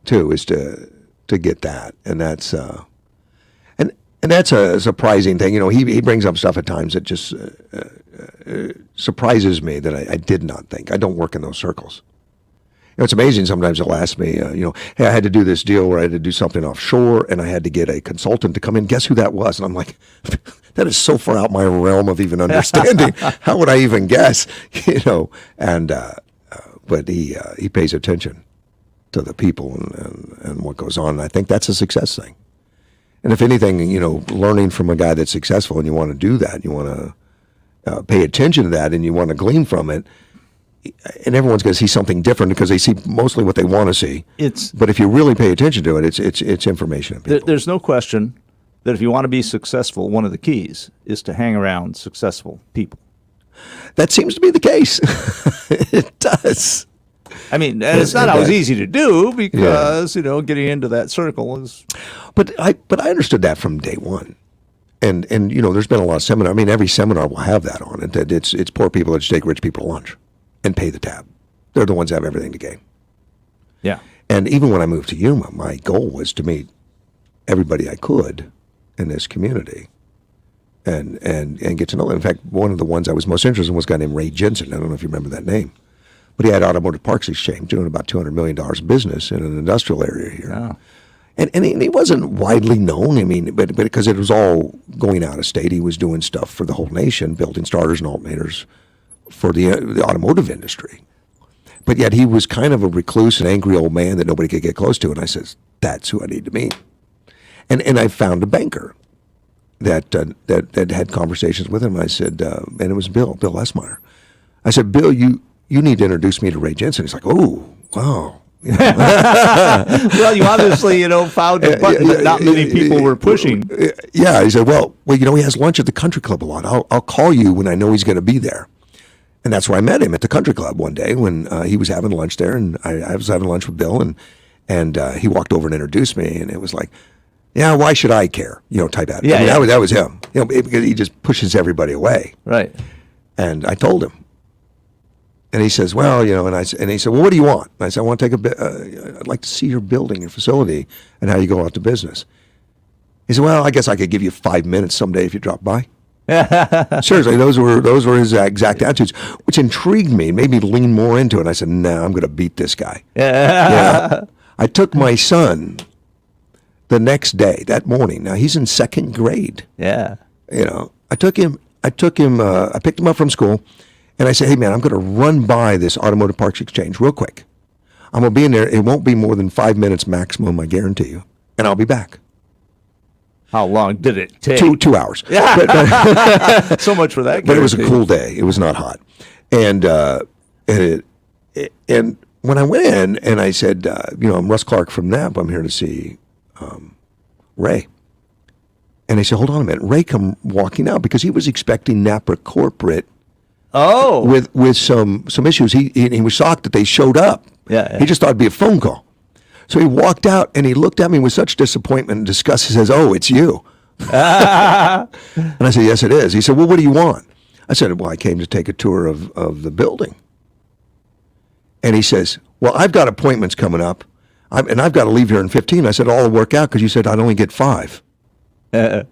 too, is to get that, and that's and that's a surprising thing. He brings up stuff at times that just surprises me that I did not think. I don't work in those circles. It's amazing. Sometimes he'll ask me, hey, I had to do this deal where I had to do something offshore, and I had to get a consultant to come in. Guess who that was? And I'm like, that is so far out my realm of even understanding. How would I even guess? But he pays attention to the people and what goes on. And I think that's a success thing. And if anything, learning from a guy that's successful, and you want to do that, you want to pay attention to that, and you want to glean from it. and everyone's going to see something different because they see mostly what they want to see. But if you really pay attention to it, it's information. There's no question that if you want to be successful, one of the keys is to hang around successful people. That seems to be the case. It does. I mean, and it's not always easy to do because getting into that circle is. But I understood that from day one. And there's been a lot of seminars. I mean, every seminar will have that on it. That it's poor people that just take rich people to lunch and pay the tab. They're the ones that have everything to gain. Yeah. And even when I moved to Yuma, my goal was to meet everybody I could in this community and get to know them. In fact, one of the ones I was most interested in was a guy named Ray Jensen. I don't know if you remember that name. But he had Automotive Parts Exchange doing about $200 million of business in an industrial area here. Oh. And he wasn't widely known. I mean, but because it was all going out of state, he was doing stuff for the whole nation, building starters and alternators for the automotive industry. But yet he was kind of a recluse and angry old man that nobody could get close to. And I said, that's who I need to meet. And I found a banker that had conversations with him. I said, and it was Bill Esmeyer. I said, Bill, you need to introduce me to Ray Jensen. He's like, oh, wow. Well, you obviously, found a button that not many people were pushing. Yeah, he said, well, he has lunch at the country club a lot. I'll call you when I know he's going to be there. And that's where I met him, at the country club one day when he was having lunch there, and I was having lunch with Bill, and he walked over and introduced me, and it was like, yeah, why should I care? Type attitude. Yeah, That was him. Because he just pushes everybody away. Right. And I told him. And he says, well, and he said, well, what do you want? And I said, I want to take I'd like to see your building, your facility, and how you go out to business. He said, well, I guess I could give you 5 minutes someday if you drop by. Seriously, those were his exact attitudes, which intrigued me, made me lean more into it. I said, no, I'm going to beat this guy. Yeah. I took my son the next day, that morning. Now, he's in second grade. Yeah. I picked him up from school. And I said, hey, man, I'm going to run by this Automotive Parts Exchange real quick. I'm going to be in there. It won't be more than 5 minutes maximum, I guarantee you. And I'll be back. How long did it take? 2 hours. So much for that. But it was a cool day. It was not hot. And when I went in and I said, I'm Russ Clark from NAP. I'm here to see Ray. And he said, hold on a minute. Ray come walking out because he was expecting NAPRA Corporate. Oh, with some issues. He was shocked that they showed up. Yeah. He just thought it'd be a phone call. So he walked out and he looked at me with such disappointment and disgust. He says, "Oh, it's you." And I said, "Yes, it is." He said, "Well, what do you want?" I said, "Well, I came to take a tour of the building." And he says, "Well, I've got appointments coming up, and I've got to leave here in 15." I said, "All will work out because you said I'd only get 5." And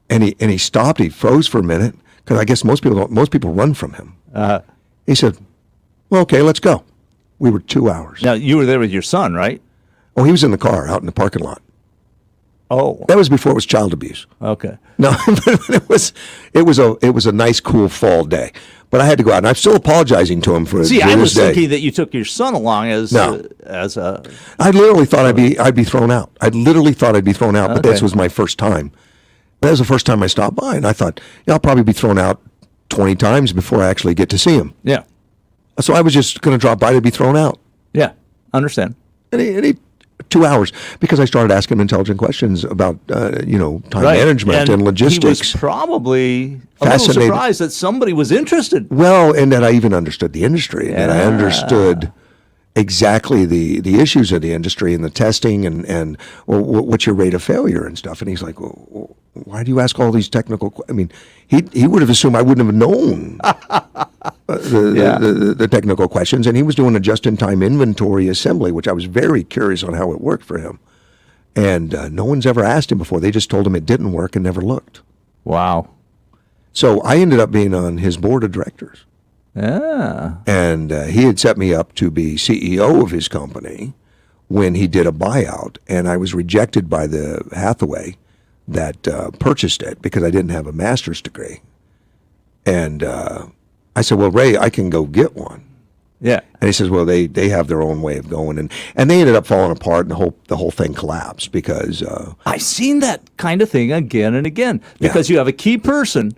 he stopped. He froze for a minute. Because I guess most people run from him. He said, well, okay, let's go. We were 2 hours. Now, you were there with your son, right? Oh, he was in the car out in the parking lot. Oh. That was before it was child abuse. Okay. No, it was a nice, cool fall day. But I had to go out, and I'm still apologizing to him for I this was day. thinking that you took your son along as a... I literally thought I'd be thrown out. I literally thought I'd be thrown out, but this was my first time. That was the first time I stopped by, and I thought, I'll probably be thrown out 20 times before I actually get to see him. Yeah. So I was just going to drop by to be thrown out. Yeah, understand. And he 2 hours, because I started asking him intelligent questions about, time management and logistics. He was probably a little surprised that somebody was interested. Well, and that I even understood the industry, and that I understood exactly the issues of the industry and the testing and what's your rate of failure and stuff. And he's like, well, why do you ask all these technical? I mean, he would have assumed I wouldn't have known the technical questions. And he was doing a just-in-time inventory assembly, which I was very curious on how it worked for him. And no one's ever asked him before. They just told him it didn't work and never looked. Wow. So I ended up being on his board of directors. Yeah. And he had set me up to be CEO of his company when he did a buyout, and I was rejected by the Hathaway that purchased it because I didn't have a master's degree. And I said, well, Ray, I can go get one. Yeah. And he says, well, they have their own way of going, and they ended up falling apart, and the whole thing collapsed because I've seen that kind of thing again and again because you have a key person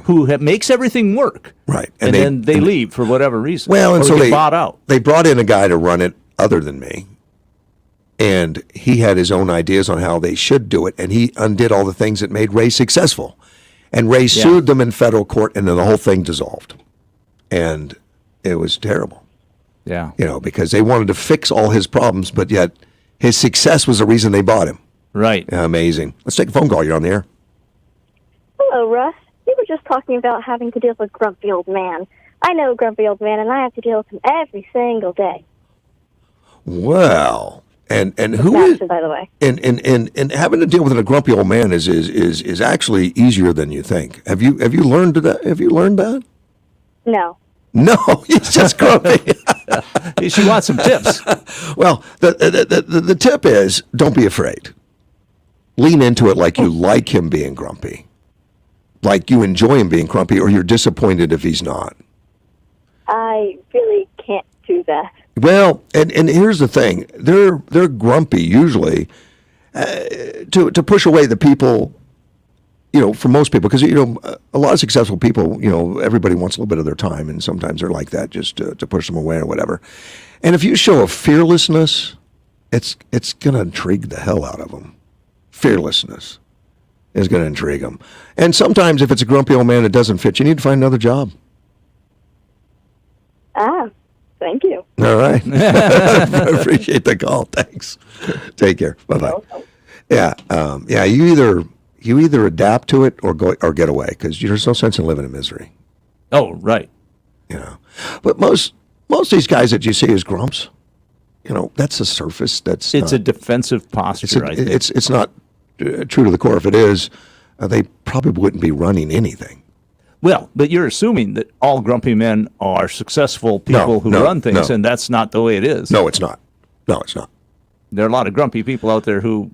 who makes everything work, right, and then they leave for whatever reason. Well, and or so get bought out. They brought in a guy to run it other than me, and he had his own ideas on how they should do it, and he undid all the things that made Ray successful, and Ray sued them in federal court, and then the whole thing dissolved, and it was terrible. Yeah. Because they wanted to fix all his problems, but yet his success was the reason they bought him. Right. Amazing. Let's take a phone call. You're on the air. Hello, Russ. You were just talking about having to deal with a grumpy old man. I know a grumpy old man, and I have to deal with him every single day. Well, and who Massive, is, by the way. And having to deal with a grumpy old man is actually easier than you think. Have you learned that? Have you learned that? No. No, he's just grumpy. She wants some tips. Well, the tip is don't be afraid. Lean into it like you like him being grumpy, like you enjoy him being grumpy, or you're disappointed if he's not. I really can't do that. Well, and here's the thing: they're grumpy usually to push away the people. For most people, because a lot of successful people, everybody wants a little bit of their time, and sometimes they're like that just to push them away or whatever. And if you show a fearlessness, it's going to intrigue the hell out of them. Fearlessness is going to intrigue them. And sometimes, if it's a grumpy old man that doesn't fit, you need to find another job. Thank you. All right. I appreciate the call. Thanks. Take care. Bye bye. Yeah. You either adapt to it or get away, because there's no sense in living in misery. Oh, right. But most of these guys that you see as grumps, that's the surface. It's a defensive posture. I think it's not true to the core. If it is, they probably wouldn't be running anything. Well, but you're assuming that all grumpy men are successful people who run things, and that's not the way it is. No, it's not. No, it's not. There are a lot of grumpy people out there who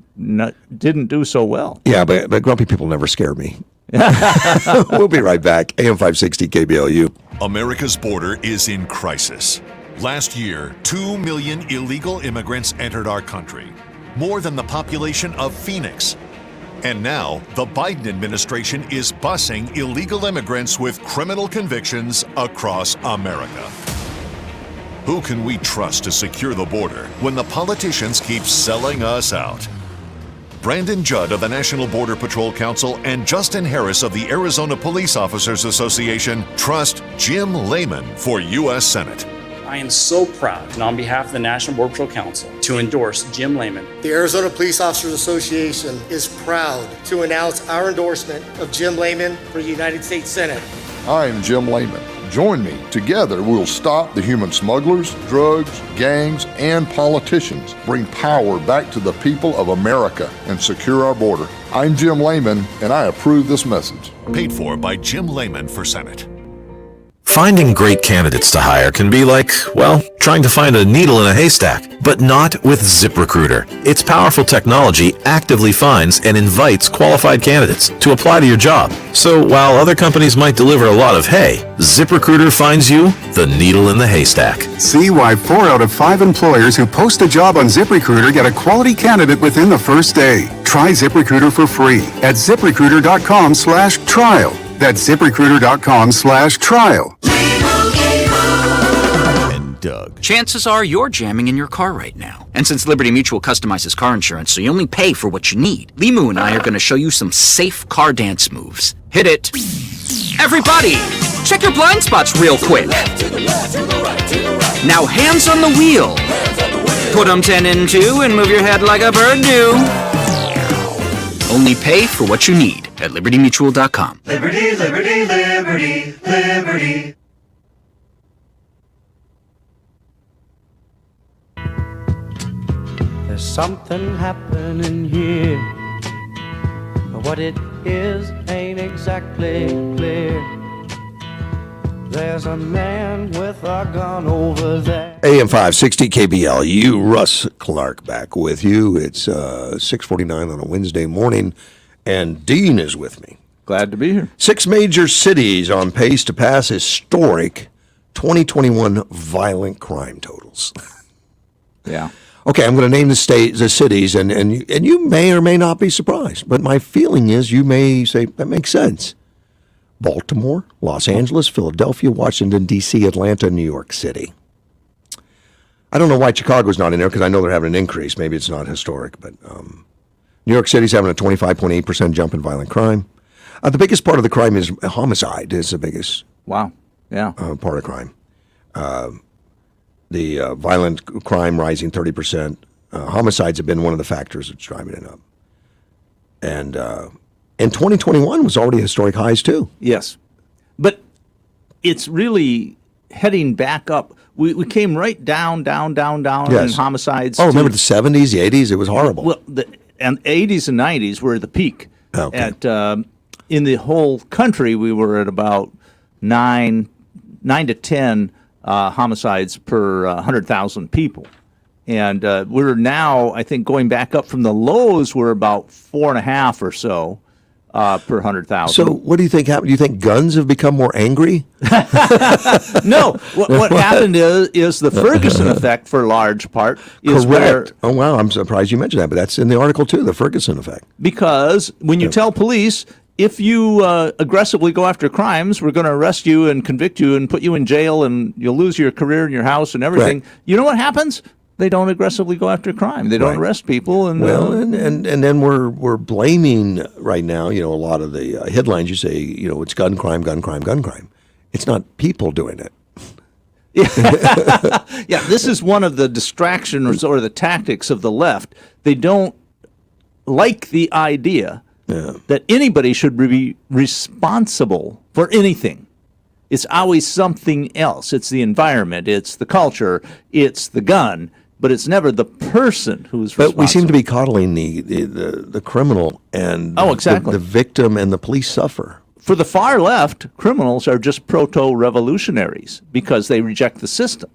didn't do so well. Yeah, but grumpy people never scare me. We'll be right back. AM 560 KBLU. America's border is in crisis. Last year, 2 million illegal immigrants entered our country, more than the population of Phoenix. And now, the Biden administration is busing illegal immigrants with criminal convictions across America. Who can we trust to secure the border when the politicians keep selling us out? Brandon Judd of the National Border Patrol Council and Justin Harris of the Arizona Police Officers Association trust Jim Lehman for U.S. Senate. I am so proud, and on behalf of the National Border Patrol Council, to endorse Jim Lehman. The Arizona Police Officers Association is proud to announce our endorsement of Jim Lehman for the United States Senate. I am Jim Lehman. Join me. Together, we'll stop the human smugglers, drugs, gangs, and politicians. Bring power back to the people of America and secure our border. I'm Jim Lehman, and I approve this message. Paid for by Jim Lehman for Senate. Finding great candidates to hire can be like, well, trying to find a needle in a haystack, but not with ZipRecruiter. Its powerful technology actively finds and invites qualified candidates to apply to your job. So while other companies might deliver a lot of hay, ZipRecruiter finds you the needle in the haystack. See why 4 out of 5 employers who post a job on ZipRecruiter get a quality candidate within the first day. Try ZipRecruiter for free at ZipRecruiter.com/trial. That's ZipRecruiter.com/trial. Doug. Chances are you're jamming in your car right now. And since Liberty Mutual customizes car insurance so you only pay for what you need, Limu and I are going to show you some safe car dance moves. Hit it. Everybody, check your blind spots real quick. Now hands on the wheel. Put them 10 in 2 and move your head like a bird do. Only pay for what you need at LibertyMutual.com. Liberty, liberty, liberty, liberty. There's something happening here, but what it is ain't exactly clear. There's a man with a gun over there. AM 560 KBLU, Russ Clark back with you. It's 6:49 on a Wednesday morning, and Dean is with me. Glad to be here. 6 major cities on pace to pass historic 2021 violent crime totals. Yeah. Okay, I'm going to name the cities, and you may or may not be surprised. But my feeling is you may say, that makes sense. Baltimore, Los Angeles, Philadelphia, Washington, D.C., Atlanta, New York City. I don't know why Chicago's not in there because I know they're having an increase. Maybe it's not historic, but New York City's having a 25.8% jump in violent crime. The biggest part of the crime is homicide is the biggest Wow. Yeah. part of crime. The violent crime rising 30%. Homicides have been one of the factors that's driving it up. And 2021 was already historic highs too. Yes. But it's really heading back up. We came right down Yes. in homicides. Oh, remember the 70s, the 80s? It was horrible. Well, the 80s and 90s were the peak. Okay. In the whole country, we were at about 9 to 10 homicides per 100,000 people. And we're now, I think, going back up from the lows, we're about 4.5 or so per 100,000. So what do you think happened? Do you think guns have become more angry? No. What happened is the Ferguson effect, for a large part, is Correct. Oh, wow. I'm surprised you mentioned that, but that's in the article too, the Ferguson effect. Because when you tell police, if you aggressively go after crimes, we're going to arrest you and convict you and put you in jail and you'll lose your career and your house and everything. Right. You know what happens? They don't aggressively go after crime. They don't arrest people. And and then we're blaming right now, a lot of the headlines you say, it's gun crime, gun crime, gun crime. It's not people doing it. Yeah, this is one of the distractions or the tactics of the left. They don't like the idea that anybody should be responsible for anything. It's always something else. It's the environment, it's the culture, it's the gun, but it's never the person who's responsible. But we seem to be coddling the criminal and exactly. the victim, and the police suffer. For the far left, criminals are just proto-revolutionaries because they reject the system.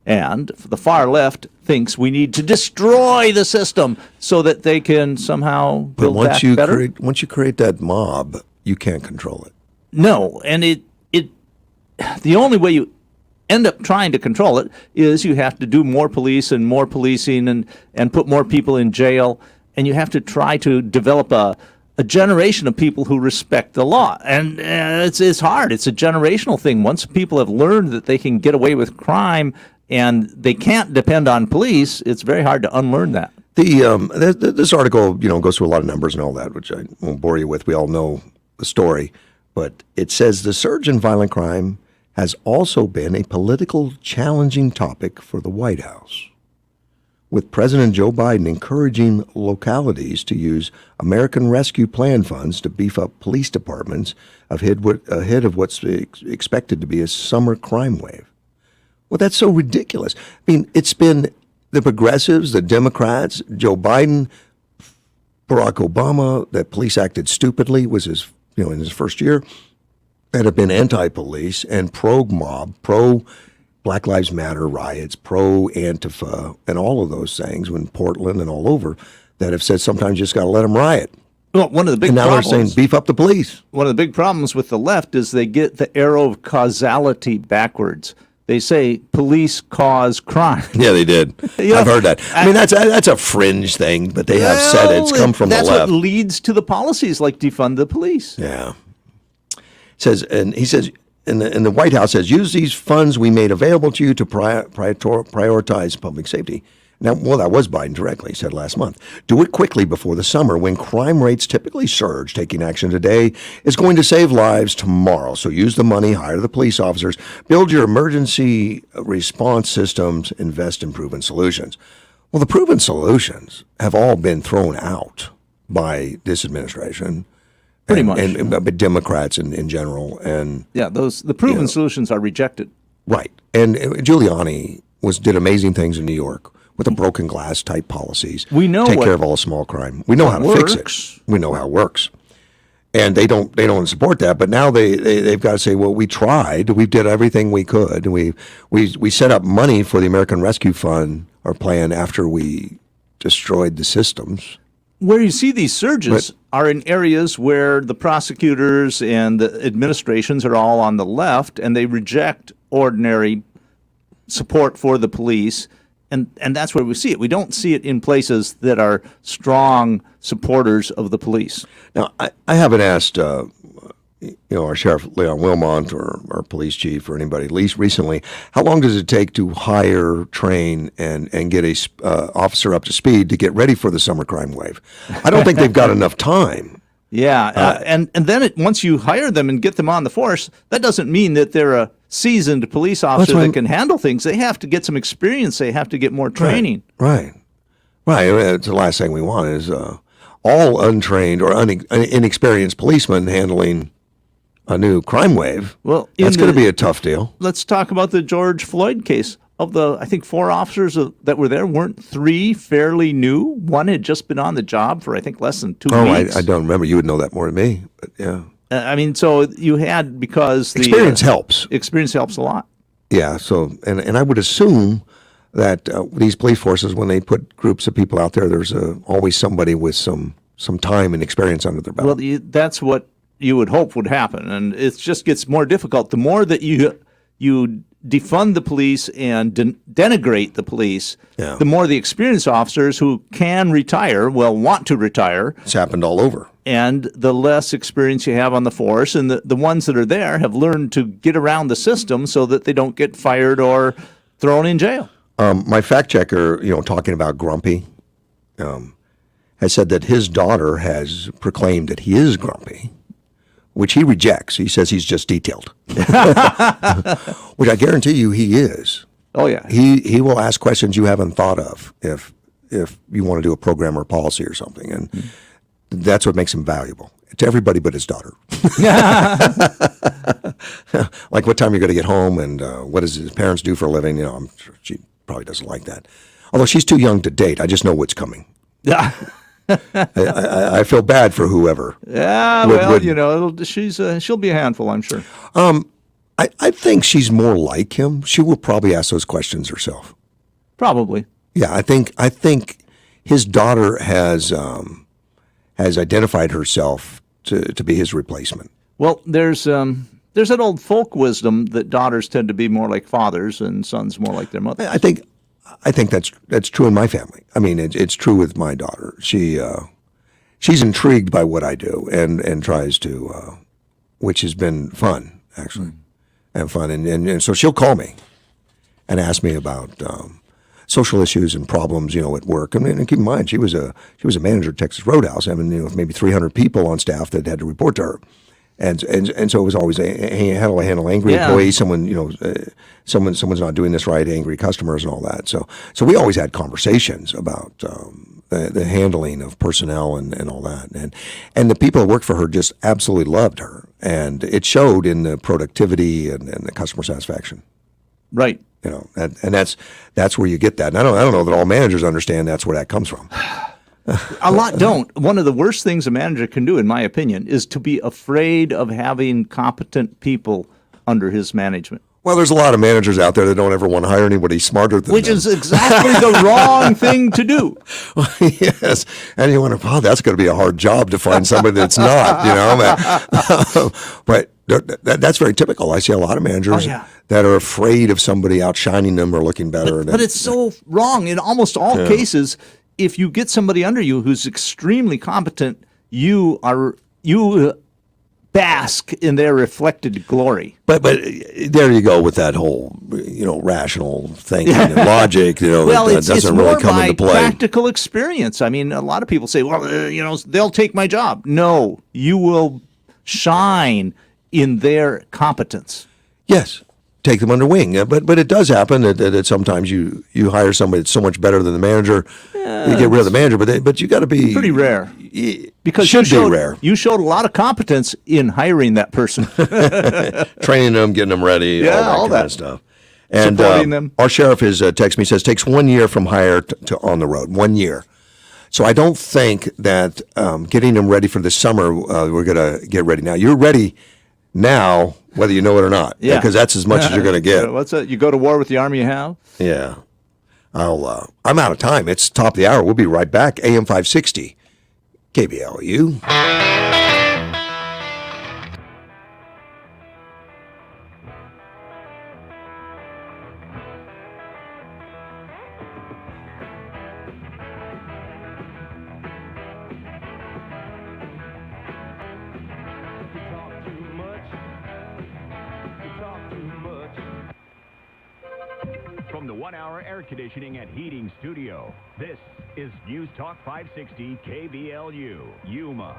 And the far left thinks we need to destroy the system so that they can somehow build back better. Once you create that mob, you can't control it. No, and the only way you end up trying to control it is you have to do more police and more policing and put more people in jail, and you have to try to develop a generation of people who respect the law. And it's hard. It's a generational thing. Once people have learned that they can get away with crime and they can't depend on police, it's very hard to unlearn that. This article, goes through a lot of numbers and all that, which I won't bore you with. We all know the story. But it says the surge in violent crime has also been a political challenging topic for the White House, with President Joe Biden encouraging localities to use American Rescue Plan funds to beef up police departments ahead of what's expected to be a summer crime wave. Well, that's so ridiculous. I mean, it's been the progressives, the Democrats, Joe Biden, Barack Obama, that police acted stupidly was in his first year, that have been anti-police and pro-mob, pro-Black Lives Matter riots, pro-Antifa, and all of those things in Portland and all over, that have said sometimes you just got to let them riot. Well, one of the big and now problems, they're saying beef up the police. One of the big problems with the left is they get the arrow of causality backwards. They say police cause crime. Yeah, they did. I've heard that. I mean, that's a fringe thing, but they have said it. It's come from the left. That's what leads to the policies like defund the police. Yeah. He says, and the White House says, use these funds we made available to you to prioritize public safety. Now, that was Biden directly, he said last month. Do it quickly before the summer when crime rates typically surge. Taking action today is going to save lives tomorrow. So use the money, hire the police officers, build your emergency response systems, invest in proven solutions. Well, the proven solutions have all been thrown out by this administration. Pretty much. And Democrats in general. And the proven solutions are rejected. Right. And Giuliani did amazing things in New York with the broken glass type policies. We know take care of all small crime. We know how to fix it. We know how it works. And they don't support that, but now they've got to say, well, we tried. We did everything we could. We set up money for the American Rescue Fund or plan after we destroyed the systems. where you see these surges are in areas where the prosecutors and the administrations are all on the left, and they reject ordinary support for the police, and that's where we see it. We don't see it in places that are strong supporters of the police. Now, I haven't asked, our Sheriff Leon Wilmont or our police chief or anybody, at least recently, how long does it take to hire, train, and get a officer up to speed to get ready for the summer crime wave? I don't think they've got enough time. Yeah, and then once you hire them and get them on the force, that doesn't mean that they're a seasoned police officer that can handle things. They have to get some experience. They have to get more training. Right. It's the last thing we want is all untrained or inexperienced policemen handling a new crime wave. Well, that's going to be a tough deal. Let's talk about the George Floyd case. Of the, I think, 4 officers that were there, weren't 3 fairly new? One had just been on the job for, I think, less than 2 weeks. I don't remember. You would know that more than me. But yeah. I mean, so you had, because the experience helps. Experience helps a lot. Yeah. So, and I would assume that these police forces, when they put groups of people out there, there's always somebody with some time and experience under their belt. Well, that's what you would hope would happen, and it just gets more difficult. The more that you defund the police and denigrate the police, the more the experienced officers who can retire want to retire. It's happened all over. And the less experience you have on the force, and the ones that are there have learned to get around the system so that they don't get fired or thrown in jail. My fact checker, talking about grumpy, has said that his daughter has proclaimed that he is grumpy, which he rejects. He says he's just detailed, which I guarantee you he is. Oh, yeah. He will ask questions you haven't thought of if you want to do a program or policy or something. And that's what makes him valuable to everybody but his daughter. Like what time you're going to get home and what does his parents do for a living? I'm sure she probably doesn't like that. Although she's too young to date. I just know what's coming. Yeah. I feel bad for whoever. Yeah, she'll be a handful, I'm sure. I think she's more like him. She will probably ask those questions herself. Probably. Yeah, I think his daughter has identified herself to be his replacement. Well, there's that old folk wisdom that daughters tend to be more like fathers and sons more like their mothers. I think that's true in my family. I mean, it's true with my daughter. She's intrigued by what I do and tries to, which has been fun actually, and fun. And so she'll call me and ask me about social issues and problems, at work. I mean, and keep in mind, she was a manager at Texas Roadhouse, having maybe 300 people on staff that had to report to her. And so it was always how do I handle angry employees? Someone's not doing this right, angry customers and all that. So we always had conversations about the handling of personnel and all that. And the people that worked for her just absolutely loved her, and it showed in the productivity and the customer satisfaction. Right. And that's where you get that. And I don't know that all managers understand that's where that comes from. A lot don't. One of the worst things a manager can do, in my opinion, is to be afraid of having competent people under his management. Well, there's a lot of managers out there that don't ever want to hire anybody smarter than Which them. is exactly the wrong thing to do. Yes. And you wonder, that's going to be a hard job to find somebody that's not, But that's very typical. I see a lot of managers that are afraid of somebody outshining them or looking better. But it's so wrong. In almost all cases, if you get somebody under you who's extremely competent, you bask in their reflected glory. But there you go with that whole rational thinking and logic. Well, that doesn't really come into play. Practical experience. I mean, a lot of people say, well, they'll take my job. No, you will shine in their competence. Yes. Take them under wing, but it does happen that sometimes you hire somebody that's so much better than the manager, you get rid of the manager. But you got to be pretty rare because be rare. You showed a lot of competence in hiring that person, training them, getting them ready, all that kind of stuff, and supporting them. Our sheriff has texted me, says takes 1 year from hire to on the road, 1 year. So I don't think that getting them ready for the summer, we're going to get ready now. You're ready now, whether you know it or not, because that's as much as you're going to get. What's that? You go to war with the army you have? Yeah. I'm out of time. It's top of the hour. We'll be right back. AM 560, KBLU. From the 1 Hour Air Conditioning and Heating Studio, this is News Talk 560 KBLU, Yuma.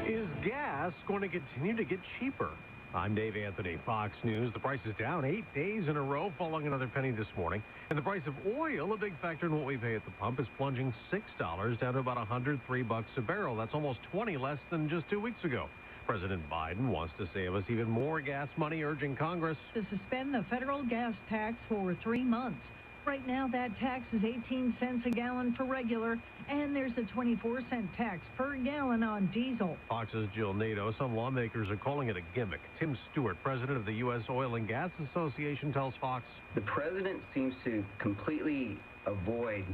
Is gas going to continue to get cheaper? I'm Dave Anthony, Fox News. The price is down 8 days in a row, falling another penny this morning. And the price of oil, a big factor in what we pay at the pump, is plunging $6 down to about $103 a barrel. That's almost 20 less than just 2 weeks ago. President Biden wants to save us even more gas money, urging Congress to suspend the federal gas tax for 3 months. Right now, that tax is 18 cents a gallon for regular, and there's a 24-cent tax per gallon on diesel. Fox's Jill Nato. Some lawmakers are calling it a gimmick. Tim Stewart, president of the U.S. Oil and Gas Association, tells Fox, the president seems to completely avoid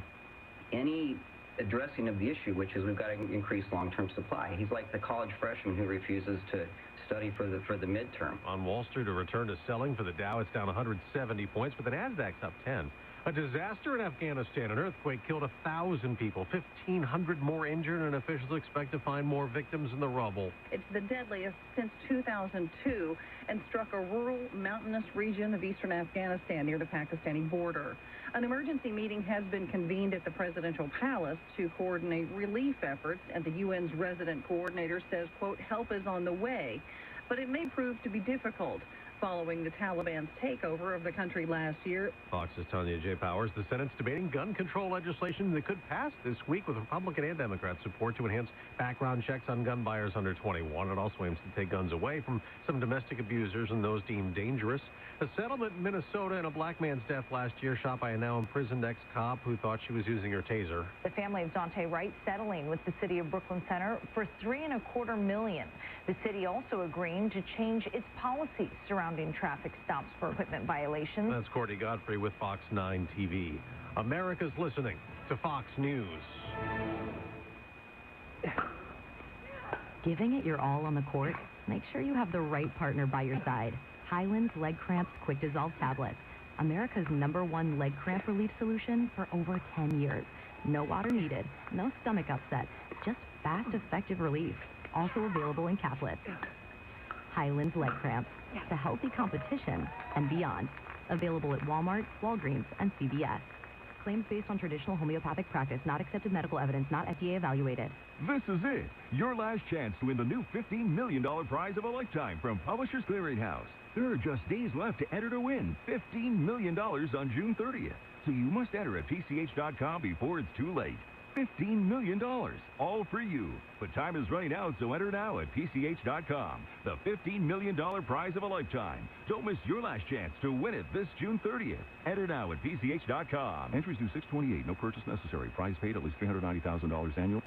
any addressing of the issue, which is we've got to increase long-term supply. He's like the college freshman who refuses to study for the midterm. On Wall Street, a return to selling for the Dow. It's down 170 points, but the Nasdaq's up 10. A disaster in Afghanistan. An earthquake killed 1,000 people, 1,500 more injured, and officials expect to find more victims in the rubble. It's the deadliest since 2002 and struck a rural, mountainous region of eastern Afghanistan near the Pakistani border. An emergency meeting has been convened at the presidential palace to coordinate relief efforts, and the UN's resident coordinator says, quote, help is on the way, but it may prove to be difficult. Following the Taliban's takeover of the country last year. Fox's Tanya J. Powers. The Senate's debating gun control legislation that could pass this week with Republican and Democrat support to enhance background checks on gun buyers under 21. It also aims to take guns away from some domestic abusers and those deemed dangerous. A settlement in Minnesota and a black man's death last year, shot by a now imprisoned ex-cop who thought she was using her taser. The family of Dante Wright settling with the city of Brooklyn Center for $3.25 million. The city also agreeing to change its policies surrounding traffic stops for equipment violations. That's Courtney Godfrey with Fox 9 TV. America's listening to Fox News. Giving it your all on the court? Make sure you have the right partner by your side. Highland's Leg Cramps Quick Dissolve Tablets. America's #1 leg cramp relief solution for over 10 years. No water needed, no stomach upset, just fast, effective relief. Also available in caplets. Highland's Leg Cramps, to healthy competition and beyond. Available at Walmart, Walgreens, and CVS. Claims based on traditional homeopathic practice, not accepted medical evidence, not FDA evaluated. This is it. Your last chance to win the new $15 million prize of a lifetime from Publishers Clearinghouse. There are just days left to enter to win $15 million on June 30th. So you must enter at PCH.com before it's too late. $15 million, all for you. But time is running out, so enter now at PCH.com. The $15 million prize of a lifetime. Don't miss your last chance to win it this June 30th. Enter now at PCH.com. Entries due 6/28. No purchase necessary. Prize paid at least $390,000 annual.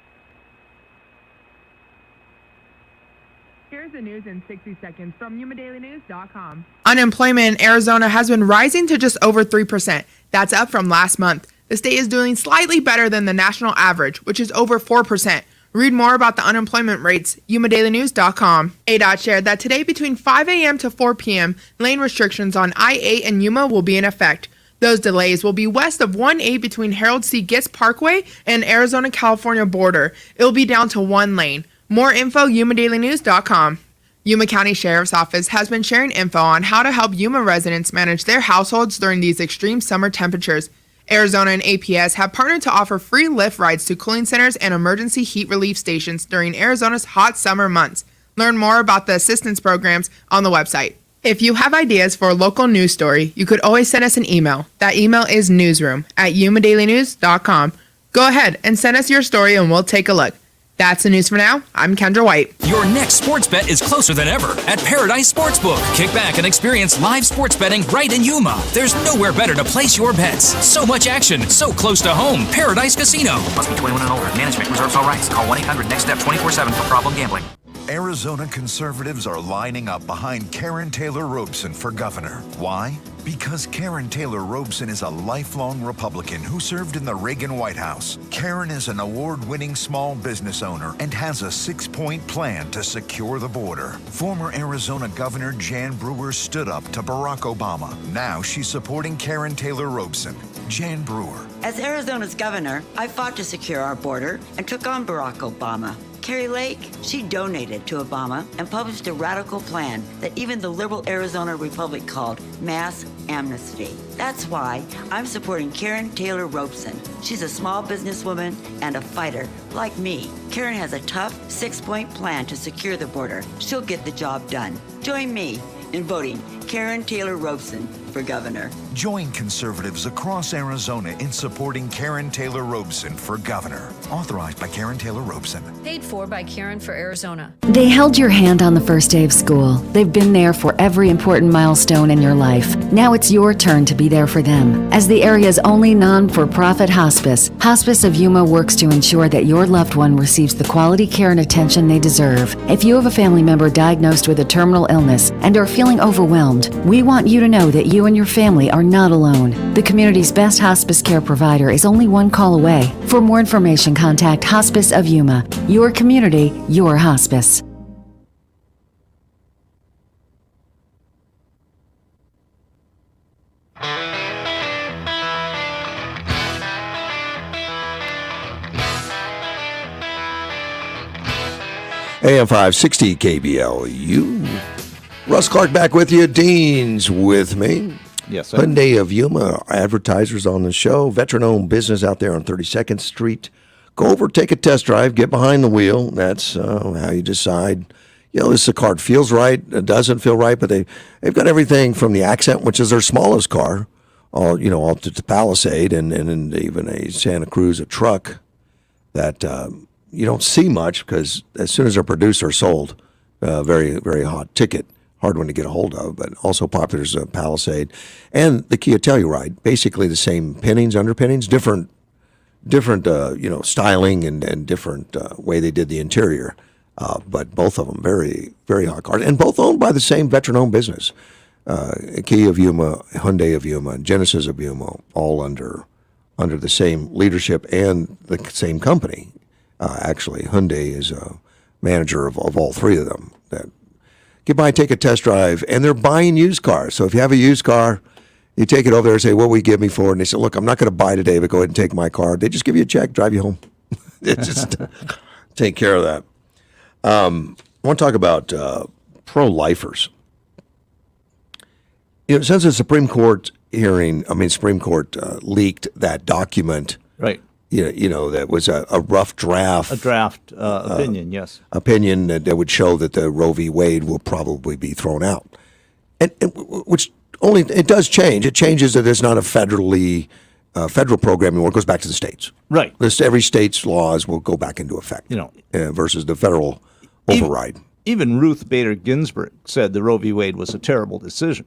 Here's the news in 60 seconds from YumaDailyNews.com. Unemployment in Arizona has been rising to just over 3%. That's up from last month. The state is doing slightly better than the national average, which is over 4%. Read more about the unemployment rates, YumaDailyNews.com. ADOT shared that today between 5 a.m. to 4 p.m., lane restrictions on I-8 and Yuma will be in effect. Those delays will be west of 1-8 between Harold C. Gitz Parkway and Arizona-California border. It will be down to 1 lane. More info, YumaDailyNews.com. Yuma County Sheriff's Office has been sharing info on how to help Yuma residents manage their households during these extreme summer temperatures. Arizona and APS have partnered to offer free Lyft rides to cooling centers and emergency heat relief stations during Arizona's hot summer months. Learn more about the assistance programs on the website. If you have ideas for a local news story, you could always send us an email. That email is newsroom@yumadailynews.com. Go ahead and send us your story and we'll take a look. That's the news for now. I'm Kendra White. Your next sports bet is closer than ever at Paradise Sportsbook. Kick back and experience live sports betting right in Yuma. There's nowhere better to place your bets. So much action, so close to home. Paradise Casino. Must be 21 and older. Management reserves all rights. Call 1-800-NEXT-STEP 24/7 for problem gambling. Arizona conservatives are lining up behind Karen Taylor Robeson for governor. Why? Because Karen Taylor Robeson is a lifelong Republican who served in the Reagan White House. Karen is an award-winning small business owner and has a 6-point plan to secure the border. Former Arizona Governor Jan Brewer stood up to Barack Obama. Now she's supporting Karen Taylor Robeson. Jan Brewer. As Arizona's governor, I fought to secure our border and took on Barack Obama. Carrie Lake, she donated to Obama and published a radical plan that even the liberal Arizona Republic called mass amnesty. That's why I'm supporting Karen Taylor Robeson. She's a small businesswoman and a fighter like me. Karen has a tough 6-point plan to secure the border. She'll get the job done. Join me in voting Karen Taylor Robeson for governor. Join conservatives across Arizona in supporting Karen Taylor Robeson for governor. Authorized by Karen Taylor Robeson. Paid for by Karen for Arizona. They held your hand on the first day of school. They've been there for every important milestone in your life. Now it's your turn to be there for them. As the area's only non-for-profit hospice, Hospice of Yuma works to ensure that your loved one receives the quality care and attention they deserve. If you have a family member diagnosed with a terminal illness and are feeling overwhelmed, we want you to know that you and your family are not alone. The community's best hospice care provider is only one call away. For more information, contact Hospice of Yuma. Your community, your hospice. AM 560 KBLU. Russ Clark back with you. Dean's with me. Yes, sir. Hyundai of Yuma, advertisers on the show. Veteran-owned business out there on 32nd Street. Go over, take a test drive, get behind the wheel. That's how you decide. You know, this car feels right, it doesn't feel right, but they've got everything from the Accent, which is their smallest car, all to the Palisade, and even a Santa Cruz, a truck that you don't see much because as soon as they're produced, they're sold. Very, very hot ticket. Hard one to get a hold of, but also popular is a Palisade. And the Kia Telluride, basically the same underpinnings, different styling and different way they did the interior. But both of them very, very hot cars. And both owned by the same veteran-owned business. Kia of Yuma, Hyundai of Yuma, Genesis of Yuma, all under the same leadership and the same company. Actually, Hyundai is a manager of all three of them that get by, take a test drive, and they're buying used cars. So if you have a used car, you take it over there and say, what will you give me for it? And they say, look, I'm not going to buy today, but go ahead and take my car. They just give you a check, drive you home. They just take care of that. I want to talk about pro-lifers. Since the Supreme Court leaked that document. Right. That was a rough draft. A draft opinion, yes. Opinion that would show that the Roe v. Wade will probably be thrown out. And which only, it does change. It changes that it's not a federal program anymore. It goes back to the states. Right. Every state's laws will go back into effect. Versus the federal override. Even Ruth Bader Ginsburg said the Roe v. Wade was a terrible decision.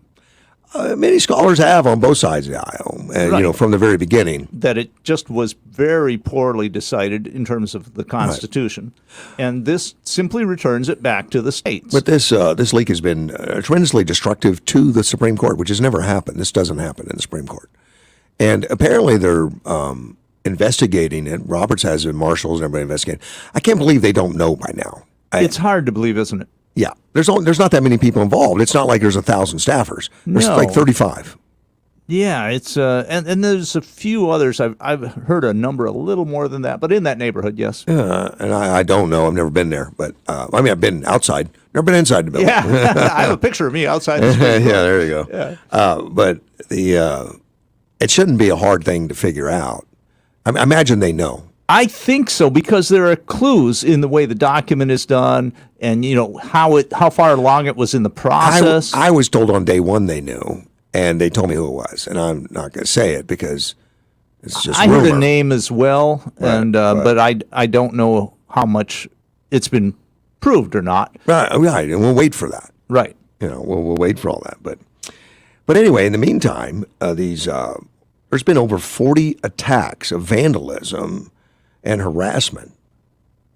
Many scholars have on both sides of the aisle, Right. From the very beginning. That it just was very poorly decided in terms of the Constitution. Right. And this simply returns it back to the states. But this leak has been tremendously destructive to the Supreme Court, which has never happened. This doesn't happen in the Supreme Court. And apparently they're investigating it. Roberts has it, Marshall's, and everybody investigating. I can't believe they don't know by now. It's hard to believe, isn't it? Yeah, there's not that many people involved. It's not like there's 1,000 staffers. There's like 35. Yeah, it's and there's a few others. I've heard a number a little more than that, but in that neighborhood, yes. And I don't know. I've never been there, but I've been outside. Never been inside the building. Yeah, I have a picture of me outside. The yeah, there you go. Yeah. But it shouldn't be a hard thing to figure out. I imagine they know. I think so, because there are clues in the way the document is done, and how far along it was in the process. I was told on day one they knew, and they told me who it was, and I'm not going to say it because it's just rumor. I heard a name as well, right, and but I don't know how much it's been proved or not. Right, and we'll wait for that. Right, we'll wait for all that. But anyway, in the meantime, there's been over 40 attacks of vandalism and harassment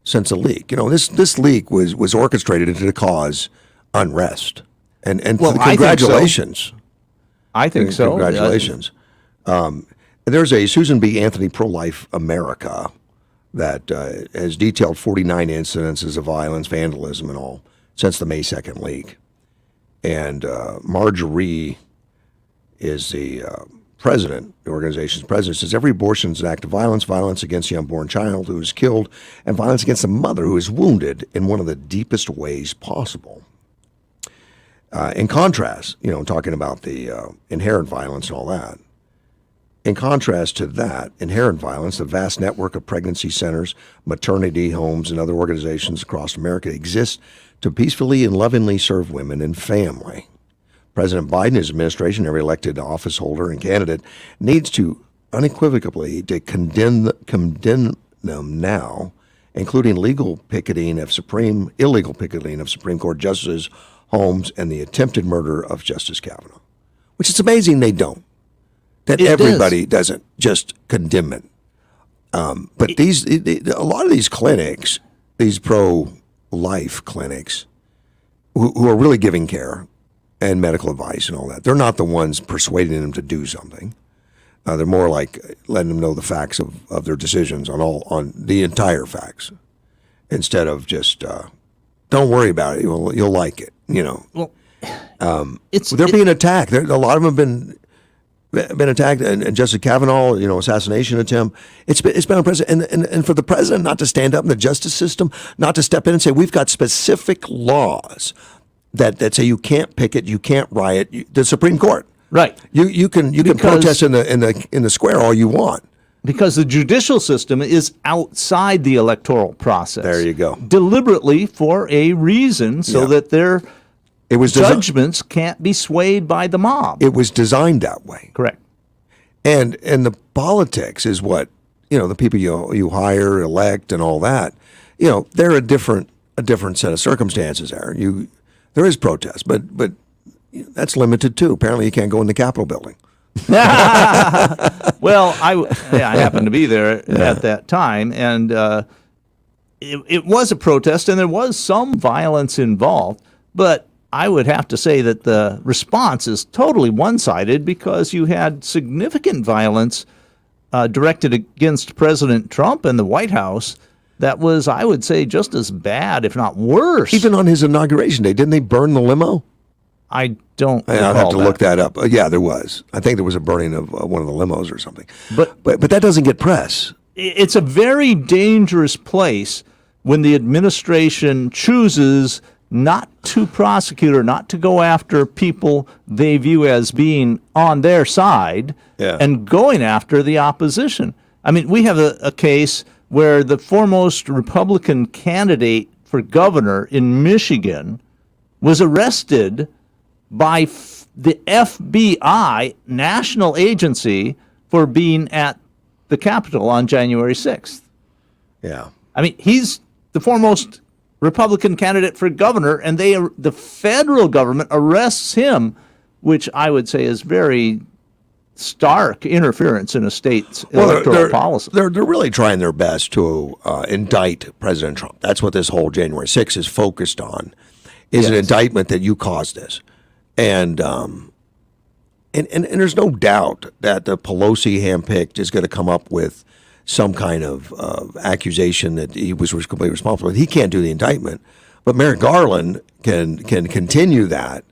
since the leak. This leak was orchestrated to cause unrest. And well, congratulations. I think so. Congratulations. There's a Susan B. Anthony Pro-Life America that has detailed 49 incidences of violence, vandalism, and all since the May 2nd leak. And Marjorie is the president, the organization's president, says every abortion is an act of violence, violence against the unborn child who is killed, and violence against the mother who is wounded in one of the deepest ways possible. In contrast, talking about the inherent violence and all that, in contrast to that inherent violence, the vast network of pregnancy centers, maternity homes, and other organizations across America exist to peacefully and lovingly serve women and family. President Biden and his administration, every elected office holder and candidate, needs to unequivocally to condemn them now, including illegal picketing of Supreme Court justices' homes and the attempted murder of Justice Kavanaugh, which is amazing they don't. That everybody doesn't just condemn it. But a lot of these clinics, these pro-life clinics, who are really giving care and medical advice and all that, they're not the ones persuading them to do something. They're more like letting them know the facts of their decisions on the entire facts, instead of just don't worry about it. You'll like it. Well, they're being attacked. A lot of them have been attacked, and Justice Kavanaugh, assassination attempt. It's been unprecedented, and for the president not to stand up in the justice system, not to step in and say we've got specific laws that say you can't picket, you can't riot. The Supreme Court, right? You can protest in the square all you want. Because the judicial system is outside the electoral process. There you go. Deliberately for a reason, so that their judgments can't be swayed by the mob. It was designed that way. Correct. And the politics is what, the people you hire, elect, and all that, they're a different set of circumstances there. There is protest, but that's limited too. Apparently you can't go in the Capitol building. Well, I happened to be there at that time, and it was a protest, and there was some violence involved, but I would have to say that the response is totally one-sided, because you had significant violence directed against President Trump and the White House that was, I would say, just as bad, if not worse. Even on his inauguration day, didn't they burn the limo? I don't recall I'll have to that. look that up. Yeah, there was. I think there was a burning of one of the limos or something. But that doesn't get press. It's a very dangerous place when the administration chooses not to prosecute or not to go after people they view as being on their side and going after the opposition. I mean, we have a case where the foremost Republican candidate for governor in Michigan was arrested by the FBI, national agency, for being at the Capitol on January 6th. Yeah. I mean, he's the foremost Republican candidate for governor, and the federal government arrests him, which I would say is very stark interference in a state's electoral policy. They're really trying their best to indict President Trump. That's what this whole January 6th is focused on, is an indictment that you caused this. And there's no doubt that the Pelosi handpicked is going to come up with some kind of accusation that he was completely responsible. He can't do the indictment, but Merrick Garland can continue that.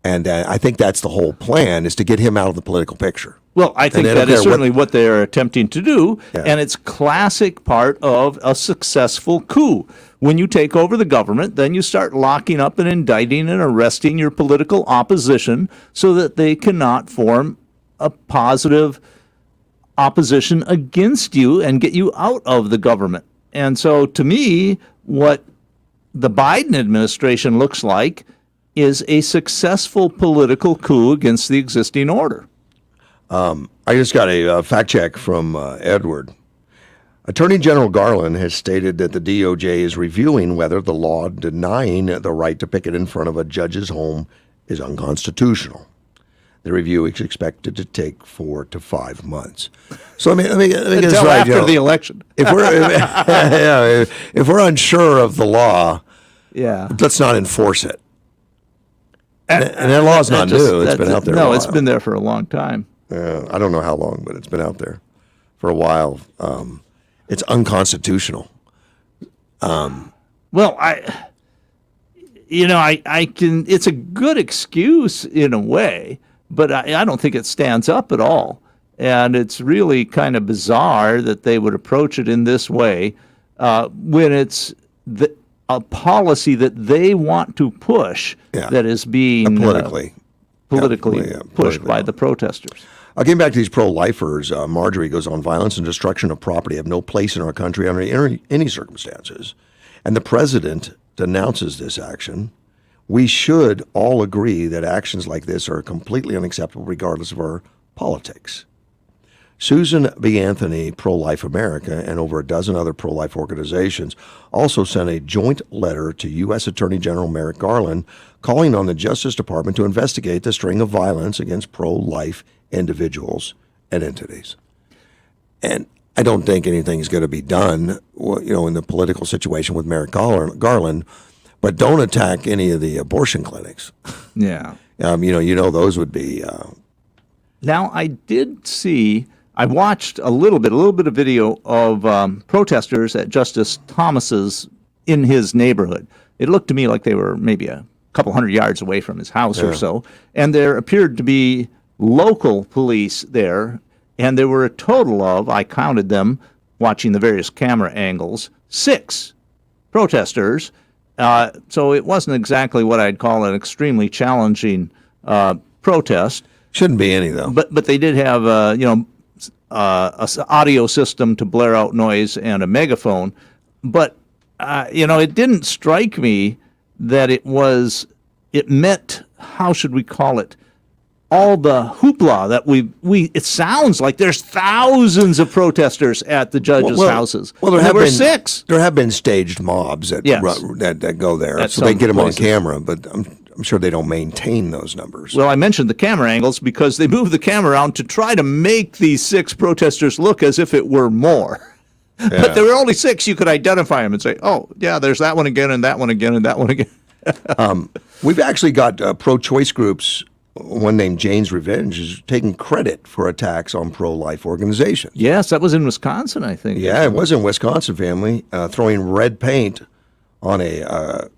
And I think that's the whole plan, is to get him out of the political picture. Well, I think that is certainly what they're attempting to do, and it's classic part of a successful coup. When you take over the government, then you start locking up and indicting and arresting your political opposition so that they cannot form a positive opposition against you and get you out of the government. And so, to me, what the Biden administration looks like is a successful political coup against the existing order. I just got a fact check from Edward. Attorney General Garland has stated that the DOJ is reviewing whether the law denying the right to picket in front of a judge's home is unconstitutional. The review is expected to take 4 to 5 months. So I mean, until right, after the election. If we're unsure of the law, let's not enforce it. And that law's not new. It's been out there. No, it's been there for a long time. I don't know how long, but it's been out there for a while. It's unconstitutional. Well, I can. It's a good excuse in a way, but I don't think it stands up at all. And it's really kind of bizarre that they would approach it in this way when it's a policy that they want to push that is being politically pushed by the protesters. Getting back to these pro-lifers, Marjorie goes on, violence and destruction of property have no place in our country under any circumstances. And the president denounces this action. We should all agree that actions like this are completely unacceptable regardless of our politics. Susan B. Anthony, Pro-Life America, and over a dozen other pro-life organizations also sent a joint letter to U.S. Attorney General Merrick Garland calling on the Justice Department to investigate the string of violence against pro-life individuals and entities. And I don't think anything's going to be done, in the political situation with Merrick Garland, but don't attack any of the abortion clinics. Yeah. Those would be. Now, I watched a little bit of video of protesters at Justice Thomas's in his neighborhood. It looked to me like they were maybe a couple hundred yards away from his house or so, and there appeared to be local police there, and there were a total of, I counted them, watching the various camera angles, 6 protesters. So it wasn't exactly what I'd call an extremely challenging protest. Shouldn't be any, though. But they did have, an audio system to blare out noise and a megaphone. But, it didn't strike me that it met, how should we call it, all the hoopla that it sounds like there's thousands of protesters at the judges' houses. Well, there were 6. There have been staged mobs that go there, so they get them on camera, but I'm sure they don't maintain those numbers. Well, I mentioned the camera angles because they moved the camera around to try to make these 6 protesters look as if it were more. Yeah. But there were only 6. You could identify them and say, oh, yeah, there's that one again and that one again and that one again. We've actually got pro-choice groups. One named Jane's Revenge is taking credit for attacks on pro-life organizations. Yes, that was in Wisconsin, I think. Yeah, it was in Wisconsin, family, throwing red paint on a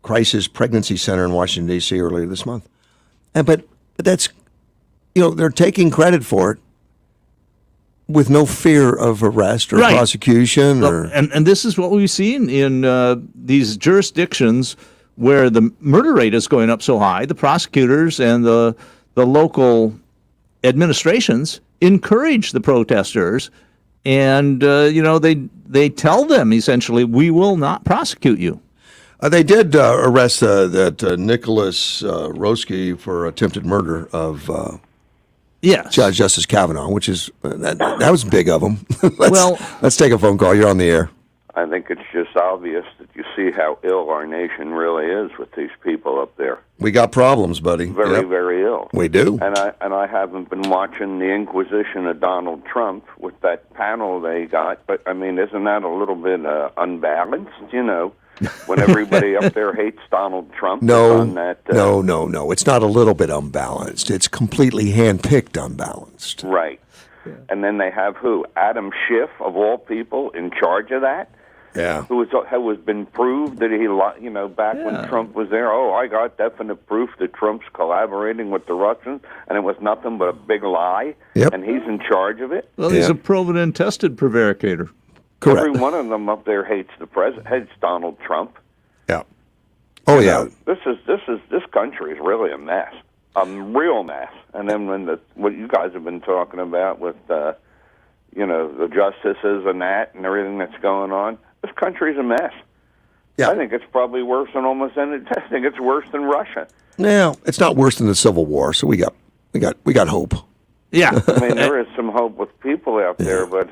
crisis pregnancy center in Washington, D.C. earlier this month. But that's, they're taking credit for it with no fear of arrest or prosecution. And this is what we've seen in these jurisdictions where the murder rate is going up so high. The prosecutors and the local administrations encourage the protesters, and they tell them essentially, we will not prosecute you. They did arrest that Nicholas Roski for attempted murder of Judge Justice Kavanaugh, which is that was big of him. Let's take a phone call. You're on the air. I think it's just obvious that you see how ill our nation really is with these people up there. We got problems, buddy. Very ill. We do. And I haven't been watching the Inquisition of Donald Trump with that panel they got, but I mean, isn't that a little bit unbalanced? When everybody up there hates Donald Trump. No. It's not a little bit unbalanced. It's completely hand-picked unbalanced. Right. Yeah. And then they have who? Adam Schiff, of all people, in charge of that. Yeah. Who has been proved that he, back when Trump was there, I got definite proof that Trump's collaborating with the Russians, and it was nothing but a big lie. Yep. And he's in charge of it. Well, he's a proven and tested prevaricator. Correct. Every one of them up there hates the president, hates Donald Trump. Yeah. Oh, yeah. This country is really a mess, a real mess. And then what you guys have been talking about with, the justices and that and everything that's going on, this country's a mess. Yeah. I think it's probably worse than almost any. I think it's worse than Russia. No, it's not worse than the Civil War. So we got hope. Yeah. I mean, there is some hope with people out there, but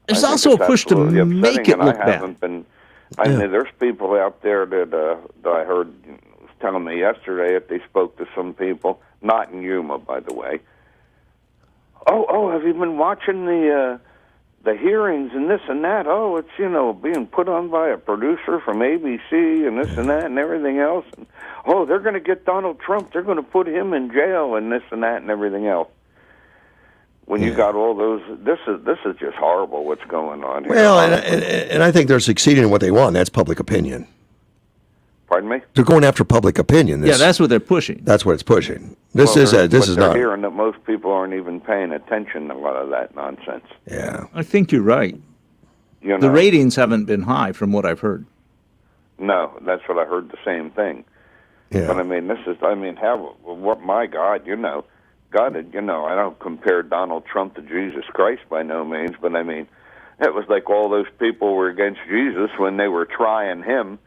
there's also a push to make it look bad. Mean, there's people out there that I heard was telling me yesterday that they spoke to some people, not in Yuma, by the way. Oh, have you been watching the the hearings and this and that. Oh, it's, being put on by a producer from ABC and this and that and everything else. And, oh, they're going to get Donald Trump. They're going to put him in jail and this and that and everything else. When you got all those, this is just horrible what's going on here. Well, and I think they're succeeding in what they want. That's public opinion. Pardon me? They're going after public opinion. That's what they're pushing. That's what it's pushing. This is they're not. Hearing that most people aren't even paying attention to a lot of that nonsense. Yeah, I think you're right. The ratings haven't been high from what I've heard. No, that's what I heard. The same thing. Yeah. But my God, God, I don't compare Donald Trump to Jesus Christ by no means, but it was like all those people were against Jesus when they were trying him.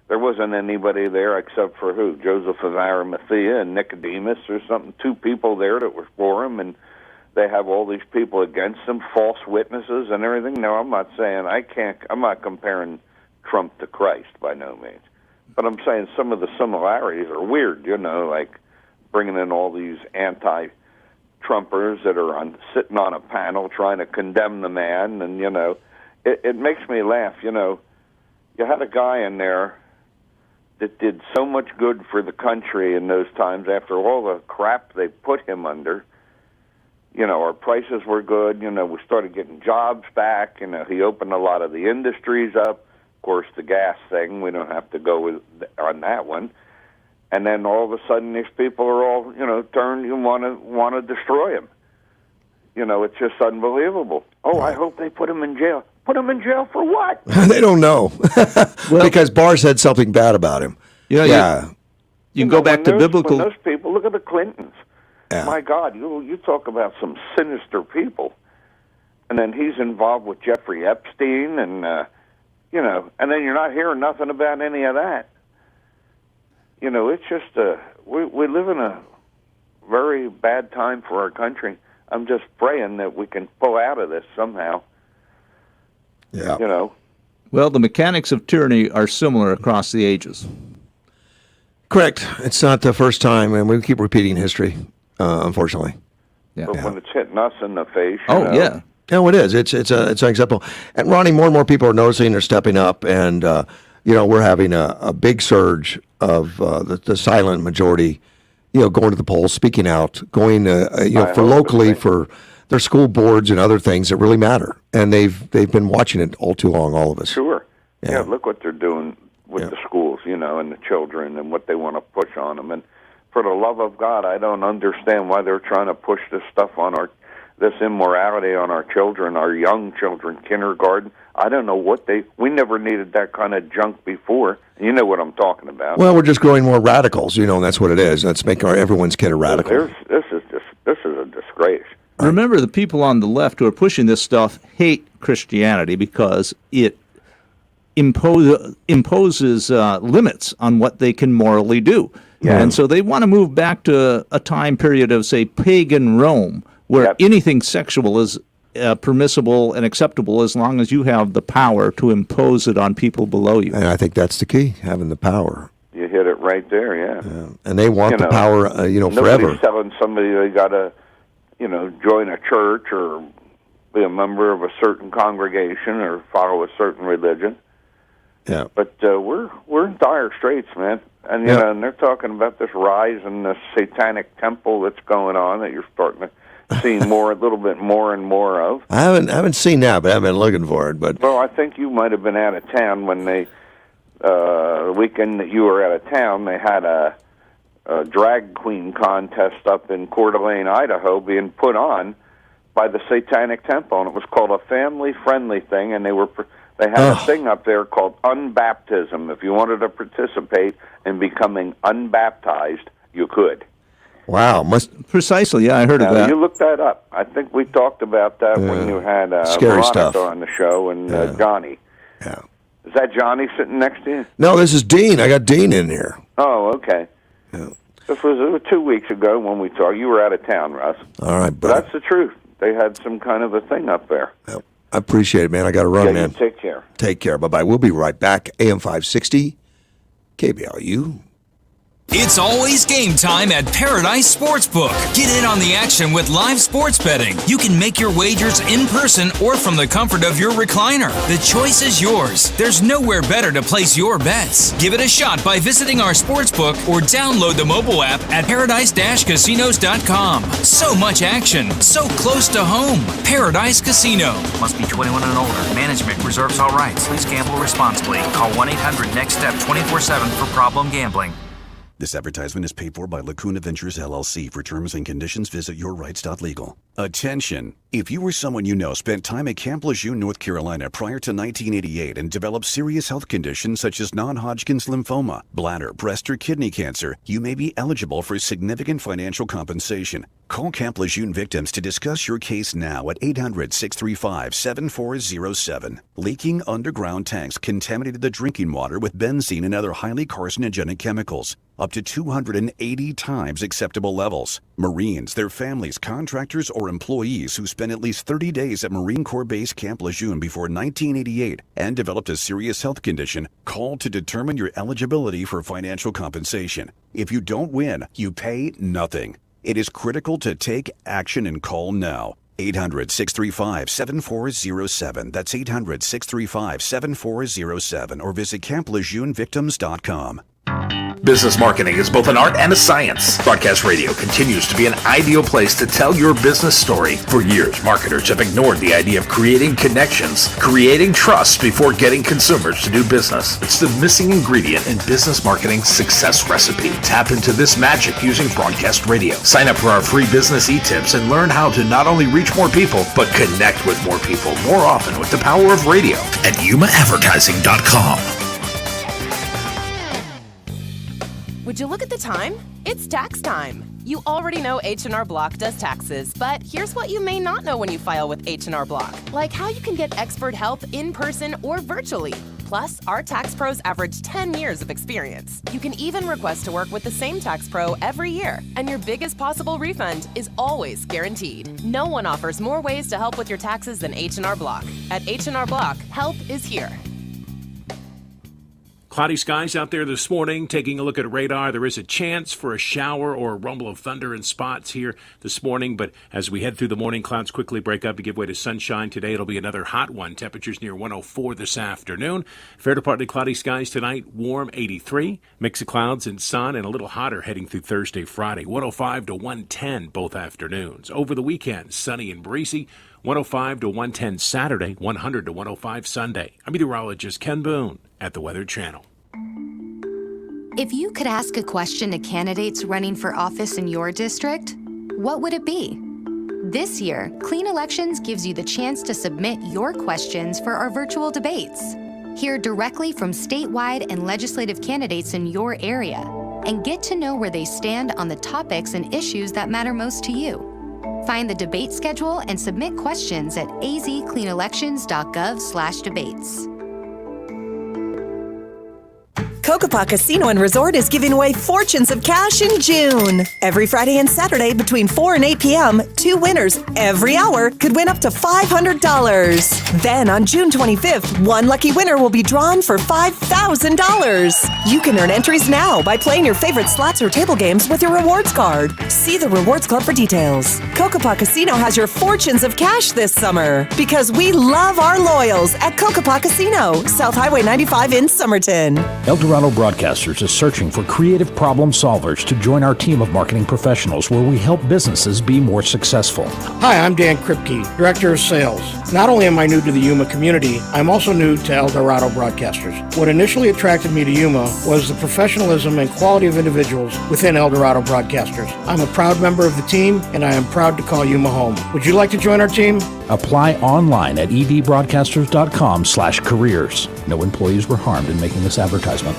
There wasn't anybody there except for who? Joseph of Arimathea and Nicodemus or something. 2 people there that were for him, and they have all these people against him, false witnesses and everything. No, I'm not saying I'm not comparing Trump to Christ by no means. But I'm saying some of the similarities are weird, like bringing in all these anti-Trumpers that are sitting on a panel trying to condemn the man, and, it makes me laugh. You had a guy in there that did so much good for the country in those times after all the crap they put him under. Our prices were good. We started getting jobs back. He opened a lot of the industries up. Of course, the gas thing, we don't have to go on that one. And then all of a sudden, these people are all, turned and want to destroy him. It's just unbelievable. Oh, I hope they put him in jail. Put him in jail for what? They don't know. Because Barr said something bad about him. Yeah. You can go back to biblical. Those people, look at the Clintons. Yeah. My God, you talk about some sinister people. And then he's involved with Jeffrey Epstein, and, and then you're not hearing nothing about any of that. It's just, we live in a very bad time for our country. I'm just praying that we can pull out of this somehow. Yeah. Well, the mechanics of tyranny are similar across the ages. Correct. It's not the first time, and we keep repeating history, unfortunately. Yeah. But when it's hitting us in the face, yeah. No, it is. It's unacceptable. And Ronnie, more and more people are noticing, they're stepping up, and we're having a big surge of the silent majority, going to the polls, speaking out, going for locally for their school boards and other things that really matter. And they've been watching it all too long, all of us. Sure. Yeah, look what they're doing with the schools, and the children and what they want to push on them. And for the love of God, I don't understand why they're trying to push this stuff on this immorality on our children, our young children, kindergarten. I don't know we never needed that kind of junk before. You know what I'm talking about. Well, we're just growing more radicals, and that's what it is. Let's make everyone's kid a radical. This is a disgrace. Remember, the people on the left who are pushing this stuff hate Christianity because it imposes limits on what they can morally do. Yeah. And so they want to move back to a time period of, say, pagan Rome, where anything sexual is permissible and acceptable as long as you have the power to impose it on people below you. And I think that's the key, having the power. You hit it right there, yeah. And they want the power, forever. Nobody's telling somebody they got to, join a church or be a member of a certain congregation or follow a certain religion. Yeah. But we're in dire straits, man. And and they're talking about this rise in the satanic temple that's going on that you're starting to see a little bit more and more of. I haven't seen that, but I've been looking for it. But well, I think you might have been out of town when the weekend that you were out of town. They had a drag queen contest up in Coeur d'Alene, Idaho, being put on by the Satanic Temple, and it was called a family-friendly thing, and they had a thing up there called unbaptism. If you wanted to participate in becoming unbaptized, you could. Wow. Precisely, yeah, I heard of that. You look that up. I think we talked about that when you had scary stuff on the show and Johnny. Yeah. Is that Johnny sitting next to you? No, this is Dean. I got Dean in here. Oh, okay. Yeah. It was 2 weeks ago when we talked. You were out of town, Russ. All right, but that's the truth. They had some kind of a thing up there. Yep. I appreciate it, man. I got to run, man. Take care. Take care. Bye-bye. We'll be right back. AM 560, KBLU, It's always game time at Paradise Sportsbook. Get in on the action with live sports betting. You can make your wagers in person or from the comfort of your recliner. The choice is yours. There's nowhere better to place your bets. Give it a shot by visiting our sportsbook or download the mobile app at paradise-casinos.com. So much action, so close to home. Paradise Casino. Must be 21 and older. Management reserves all rights. Please gamble responsibly. Call 1-800-NEXT-STEP 24/7 for problem gambling. This advertisement is paid for by Lacuna Ventures, LLC. For terms and conditions, visit yourrights.legal. Attention! If you or someone you know spent time at Camp Lejeune, North Carolina prior to 1988 and developed serious health conditions such as non-Hodgkin's lymphoma, bladder, breast, or kidney cancer, you may be eligible for significant financial compensation. Call Camp Lejeune victims to discuss your case now at 800-635-7407. Leaking underground tanks contaminated the drinking water with benzene and other highly carcinogenic chemicals, up to 280 times acceptable levels. Marines, their families, contractors, or employees who spent at least 30 days at Marine Corps Base Camp Lejeune before 1988 and developed a serious health condition, call to determine your eligibility for financial compensation. If you don't win, you pay nothing. It is critical to take action and call now. 800-635-7407. That's 800-635-7407. Or visit CampLejeuneVictims.com. Business marketing is both an art and a science. Broadcast radio continues to be an ideal place to tell your business story. For years, marketers have ignored the idea of creating connections, creating trust before getting consumers to do business. It's the missing ingredient in business marketing's success recipe. Tap into this magic using broadcast radio. Sign up for our free business e-tips and learn how to not only reach more people, but connect with more people more often with the power of radio at yumaadvertising.com. Would you look at the time? It's tax time. You already know H&R Block does taxes, but here's what you may not know when you file with H&R Block, like how you can get expert help in person or virtually. Plus, our tax pros average 10 years of experience. You can even request to work with the same tax pro every year, and your biggest possible refund is always guaranteed. No one offers more ways to help with your taxes than H&R Block. At H&R Block, help is here. Cloudy skies out there this morning. Taking a look at radar, there is a chance for a shower or a rumble of thunder in spots here this morning. But as we head through the morning, clouds quickly break up and give way to sunshine. Today it'll be another hot one. Temperatures near 104 this afternoon. Fair to partly cloudy skies tonight. Warm 83. Mix of clouds and sun, and a little hotter heading through Thursday, Friday. 105 to 110 both afternoons. Over the weekend, sunny and breezy. 105 to 110 Saturday, 100 to 105 Sunday. I'm meteorologist Ken Boone at the Weather Channel. If you could ask a question to candidates running for office in your district, what would it be? This year, Clean Elections gives you the chance to submit your questions for our virtual debates. Hear directly from statewide and legislative candidates in your area and get to know where they stand on the topics and issues that matter most to you. Find the debate schedule and submit questions at azcleanelections.gov/debates. Kokopah Casino and Resort is giving away fortunes of cash in June. Every Friday and Saturday between 4 and 8 p.m., 2 winners every hour could win up to $500. Then on June 25th, one lucky winner will be drawn for $5,000. You can earn entries now by playing your favorite slots or table games with your rewards card. See the Rewards Club for details. Kokopah Casino has your fortunes of cash this summer because we love our loyals at Kokopah Casino, South Highway 95 in Somerton. Eldorado Broadcasters is searching for creative problem solvers to join our team of marketing professionals where we help businesses be more successful. Hi, I'm Dan Kripke, Director of Sales. Not only am I new to the Yuma community, I'm also new to Eldorado Broadcasters. What initially attracted me to Yuma was the professionalism and quality of individuals within Eldorado Broadcasters. I'm a proud member of the team, and I am proud to call Yuma home. Would you like to join our team? Apply online at edbroadcasters.com/careers. No employees were harmed in making this advertisement.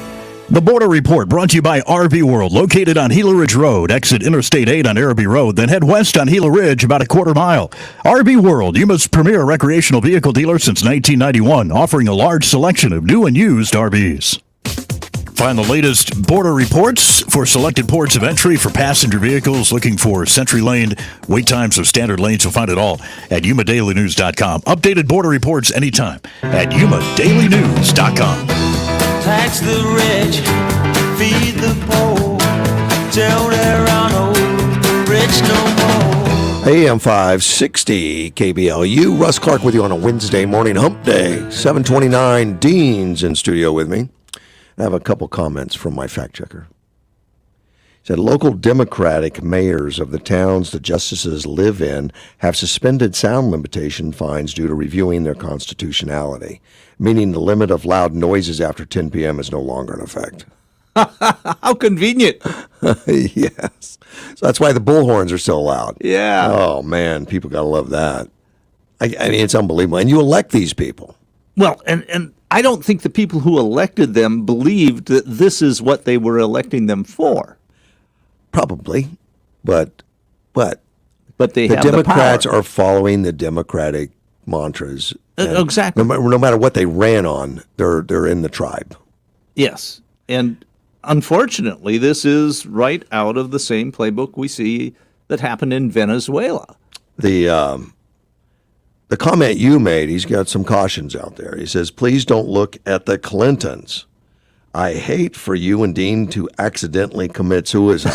The Border Report brought to you by RV World, located on Gila Ridge Road. Exit Interstate 8 on Araby Road, then head west on Gila Ridge about a quarter mile. RV World, Yuma's premier recreational vehicle dealer since 1991, offering a large selection of new and used RVs. Find the latest border reports for selected ports of entry for passenger vehicles looking for Century Lane, wait times of standard lanes. You'll find it all at yumadailynews.com. Updated border reports anytime at yumadailynews.com. Tax the rich, feed the poor. AM 560 KBLU. Russ Clark with you on a Wednesday morning, hump day. 729. Dean's in studio with me. I have a couple comments from my fact checker. He said local Democratic mayors of the towns the justices live in have suspended sound limitation fines due to reviewing their constitutionality, meaning the limit of loud noises after 10 p.m. is no longer in effect. How convenient. Yes. So that's why the bullhorns are so loud. Yeah. Oh, man, people got to love that. I mean, it's unbelievable. And you elect these people. Well, and I don't think the people who elected them believed that this is what they were electing them for. Probably. But they the have Democrats the power. are following the Democratic mantras. Exactly. No matter what they ran on, they're in the tribe. Yes. And unfortunately, this is right out of the same playbook we see that happened in Venezuela. The comment you made, he's got some cautions out there. He says, please don't look at the Clintons. I hate for you and Dean to accidentally commit suicide.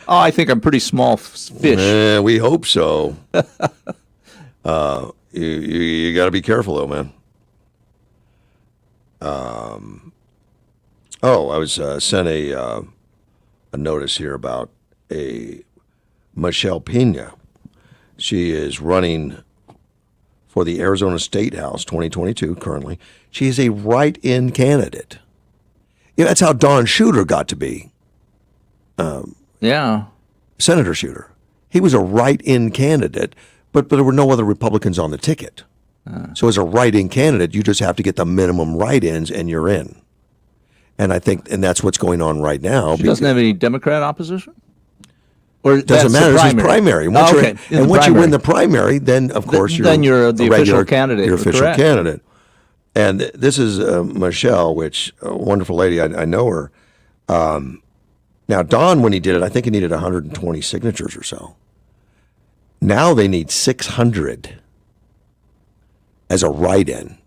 Oh, I think I'm pretty small fish. We hope so. You got to be careful, though, man. I was sent a notice here about a Michelle Pena. She is running for the Arizona State House 2022 currently. She is a write-in candidate. That's how Don Shooter got to be. Yeah. Senator Shooter. He was a write-in candidate, but there were no other Republicans on the ticket. So as a write-in candidate, you just have to get the minimum write-ins and you're in. And I think, and that's what's going on right now. She doesn't have any Democrat opposition? Or it doesn't matter. It's primary. Once you win the primary, then of course you're the official candidate. You're official correct. candidate. And this is Michelle, which a wonderful lady. I know her. Now Don, when he did it, I think he needed 120 signatures or so. Now they need 600 as a write-in.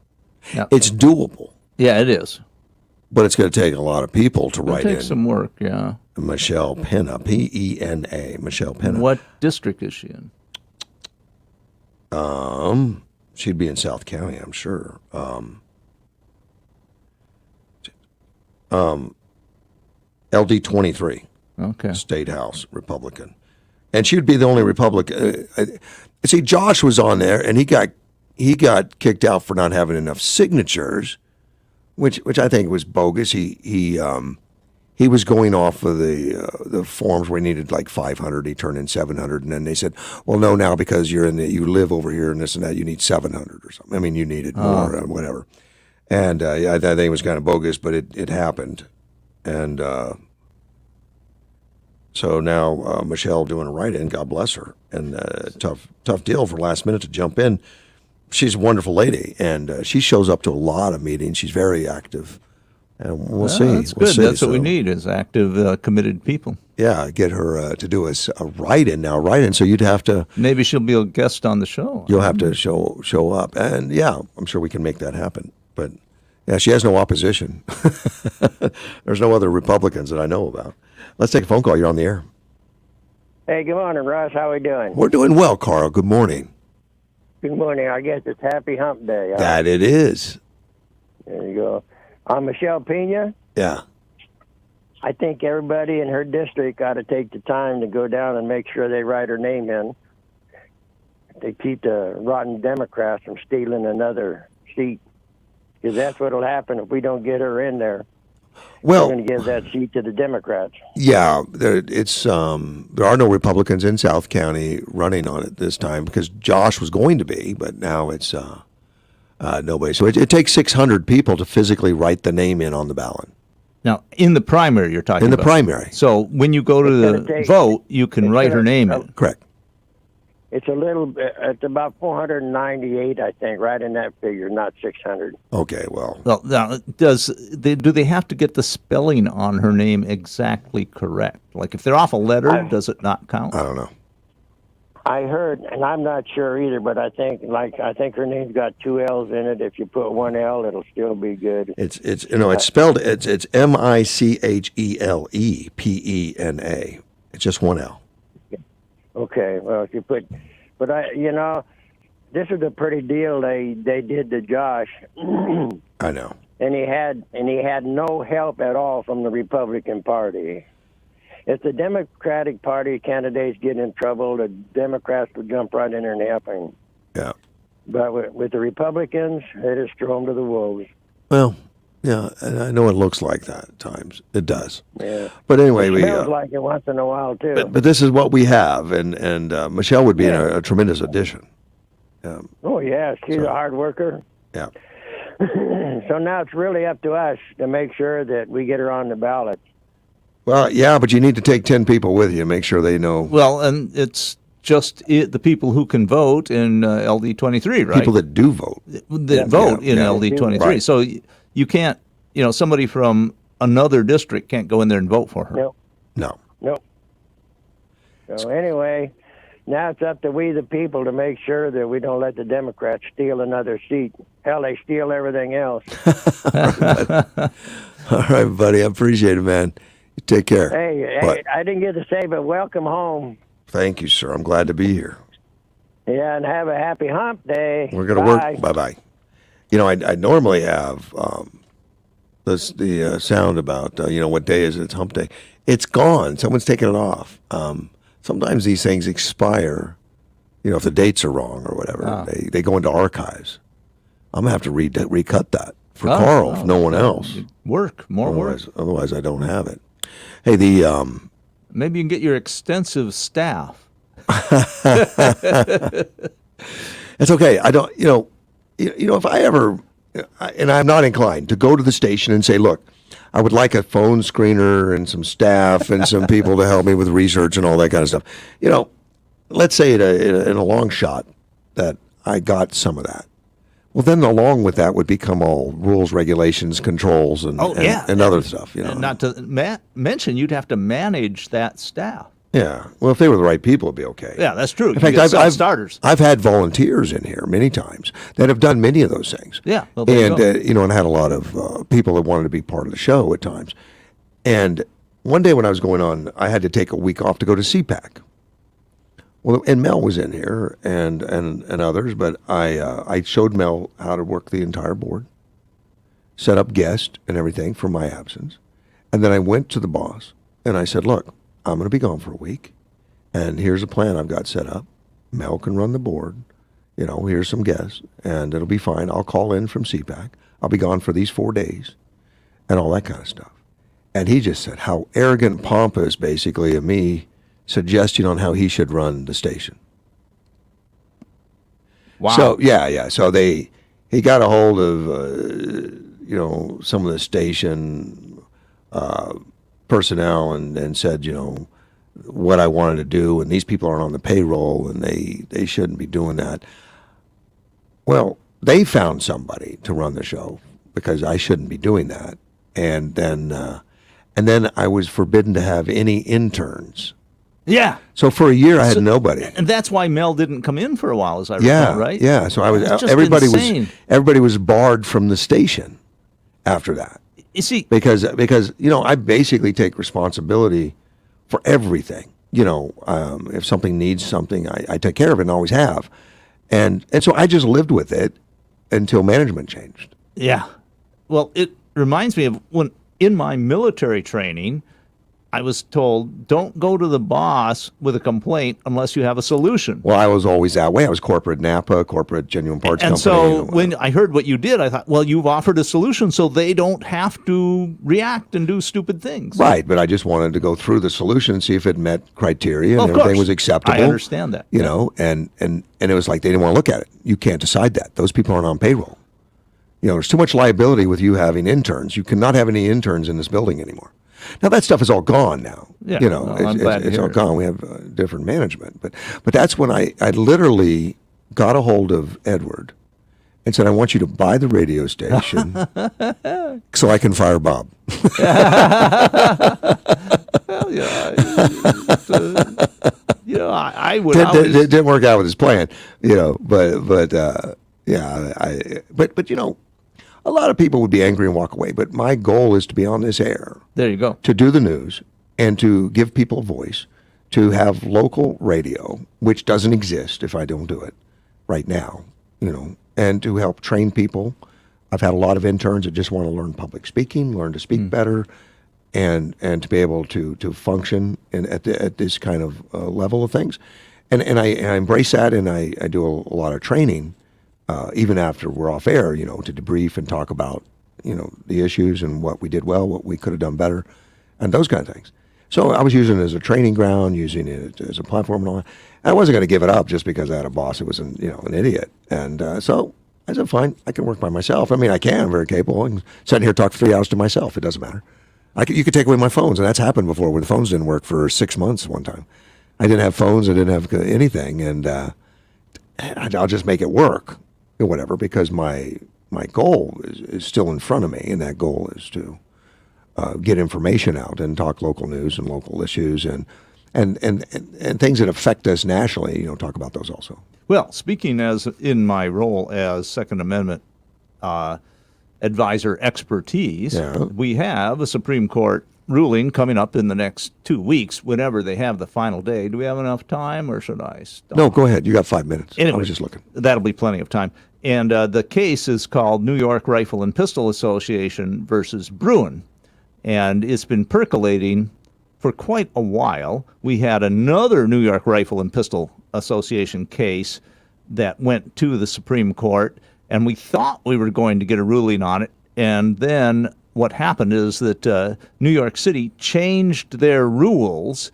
Yep. It's doable. Yeah, it is. But it's going to take a lot of people to write in. It'll take some work, yeah. Michelle Pena, P-E-N-A, Michelle Pena. What district is she in? She'd be in South County, I'm sure. LD 23. Okay. State House Republican, and she would be the only Republican. See, Josh was on there, and he got kicked out for not having enough signatures, which I think was bogus. He was going off of the forms where he needed like 500. He turned in 700, and then they said, "Well, no, now because you live over here and this and that, you need 700 or something." I mean, you needed more, whatever. And I think it was kind of bogus, but it happened, and so now Michelle doing a write-in. God bless her, and tough deal for last minute to jump in. She's a wonderful lady, and she shows up to a lot of meetings. She's very active. And we'll see. That's good. That's what we need is active, committed people. Yeah, get her to do a write-in now. Write-in, so you'd have to... Maybe she'll be a guest on the show. You'll have to show up. And, yeah, I'm sure we can make that happen. But, yeah, she has no opposition. There's no other Republicans that I know about. Let's take a phone call. You're on the air. Hey, good morning, Russ. How are we doing? We're doing well, Carl. Good morning. Good morning. I guess it's Happy Hump Day. That it is. There you go. I'm Michelle Pena. Yeah. I think everybody in her district ought to take the time to go down and make sure they write her name in. They keep the rotten Democrats from stealing another seat, because that's what will happen if we don't get her in there. Well, we're going to give that seat to the Democrats. Yeah, there are no Republicans in South County running on it this time because Josh was going to be, but now it's nobody. So it takes 600 people to physically write the name in on the ballot. Now, in the primary, you're talking about. In the about. primary. So when you go to the vote, you can write her name in. Correct. It's it's about 498, I think, right in that figure, not 600. Okay, well. Well, now, do they have to get the spelling on her name exactly correct? Like if they're off a letter, does it not count? I don't know. I heard, and I'm not sure either, but I think her name's got 2 L's in it. If you put 1 L, it'll still be good. It's spelled it's MICHELEPENA. It's just 1 L. Okay, well, if you put, but this is a pretty deal they did to Josh. I know. And he had no help at all from the Republican Party. If the Democratic Party candidates get in trouble, the Democrats will jump right in there and help him. Yeah. But with the Republicans, they just throw them to the wolves. Well, yeah, and I know it looks like that at times. It does. Yeah. But anyway, it we smells like it once in a while too. but this is what we have, and Michelle would be a tremendous addition. Oh yeah, she's a hard worker. Yeah. So now it's really up to us to make sure that we get her on the ballot. Well, yeah, but you need to take 10 people with you and make sure they know. Well, and it's just the people who can vote in LD23, right? People that do vote. That vote in LD23. Right. So you can't, somebody from another district can't go in there and vote for her. No. So anyway, now it's up to we the people to make sure that we don't let the Democrats steal another seat. Hell, they steal everything else. All right, buddy. I appreciate it, man. You take care. Hey, I didn't get to say, but welcome home. Thank you, sir. I'm glad to be here. Yeah, and have a happy hump day. We're going to work. Bye-bye. I normally have the sound about, what day is it? It's hump day. It's gone. Someone's taken it off. Sometimes these things expire, if the dates are wrong or whatever. They go into archives. I'm going to have to recut that for Carl, if no one else. More work. Otherwise, I don't have it. Hey, maybe you can get your extensive staff. It's okay. I don't, if I ever, and I'm not inclined to go to the station and say, look, I would like a phone screener and some staff and some people to help me with research and all that kind of stuff. Let's say in a long shot that I got some of that. Well, then along with that would become all rules, regulations, controls, and other stuff. And not to mention, you'd have to manage that staff. Yeah. Well, if they were the right people, it'd be okay. Yeah, that's true. In fact, I've had volunteers in here many times that have done many of those things. Yeah. Well, and and had a lot of people that wanted to be part of the show at times. And one day when I was going on, I had to take a week off to go to CPAC. Well, and Mel was in here and others, but I showed Mel how to work the entire board, set up guests and everything for my absence. And then I went to the boss and I said, look, I'm going to be gone for a week, and here's a plan I've got set up. Mel can run the board. Here's some guests, and it'll be fine. I'll call in from CPAC. I'll be gone for these 4 days, and all that kind of stuff. And he just said how arrogant and pompous, basically, of me suggesting on how he should run the station. Wow. So, yeah. So he got a hold of, some of the station personnel and said, what I wanted to do, and these people aren't on the payroll, and they shouldn't be doing that. Well, they found somebody to run the show because I shouldn't be doing that. And then I was forbidden to have any interns. Yeah. So for a year I had nobody. And that's why Mel didn't come in for a while, as I recall, right? Yeah. So I was It's just everybody insane. was barred from the station after that. You see, because I basically take responsibility for everything. If something needs something, I take care of it and always have. And so I just lived with it until management changed. Yeah. Well, it reminds me of when in my military training, I was told, don't go to the boss with a complaint unless you have a solution. Well, I was always that way. I was corporate Napa, corporate Genuine Parts and Company. So when I heard what you did, I thought, well, you've offered a solution so they don't have to react and do stupid things. Right, but I just wanted to go through the solution and see if it met criteria and everything was acceptable. I understand that. And it was like they didn't want to look at it. You can't decide that. Those people aren't on payroll. There's too much liability with you having interns. You cannot have any interns in this building anymore. Now that stuff is all gone now. Yeah, it's all gone. We have different management, but that's when I literally got a hold of Edward and said, I want you to buy the radio station so I can fire Bob. Well, yeah, I would. It didn't work out with his plan, but a lot of people would be angry and walk away, but my goal is to be on this air. There you go. To do the news and to give people a voice to have local radio, which doesn't exist if I don't do it right now, and to help train people. I've had a lot of interns that just want to learn public speaking, learn to speak better, and to be able to function at this kind of level of things. And I embrace that, and I do a lot of training, even after we're off air, to debrief and talk about, the issues and what we did well, what we could have done better, and those kind of things. So I was using it as a training ground, using it as a platform and all that. And I wasn't going to give it up just because I had a boss who was an idiot. And so I said, fine, I can work by myself. I mean, I can, I'm very capable. I can sit here and talk for 3 hours to myself. It doesn't matter. You could take away my phones, and that's happened before when the phones didn't work for 6 months one time. I didn't have phones, I didn't have anything, and I'll just make it work or whatever, because my goal is still in front of me, and that goal is to get information out and talk local news and local issues and things that affect us nationally. Talk about those also. Well, speaking as in my role as Second Amendment advisor expertise, we have a Supreme Court ruling coming up in the next 2 weeks, whenever they have the final day. Do we have enough time, or should I stop? No, go ahead. You got 5 minutes. Anyway, I was just looking. That'll be plenty of time. And the case is called New York Rifle and Pistol Association versus Bruin. And it's been percolating for quite a while. We had another New York Rifle and Pistol Association case that went to the Supreme Court, and we thought we were going to get a ruling on it. And then what happened is that New York City changed their rules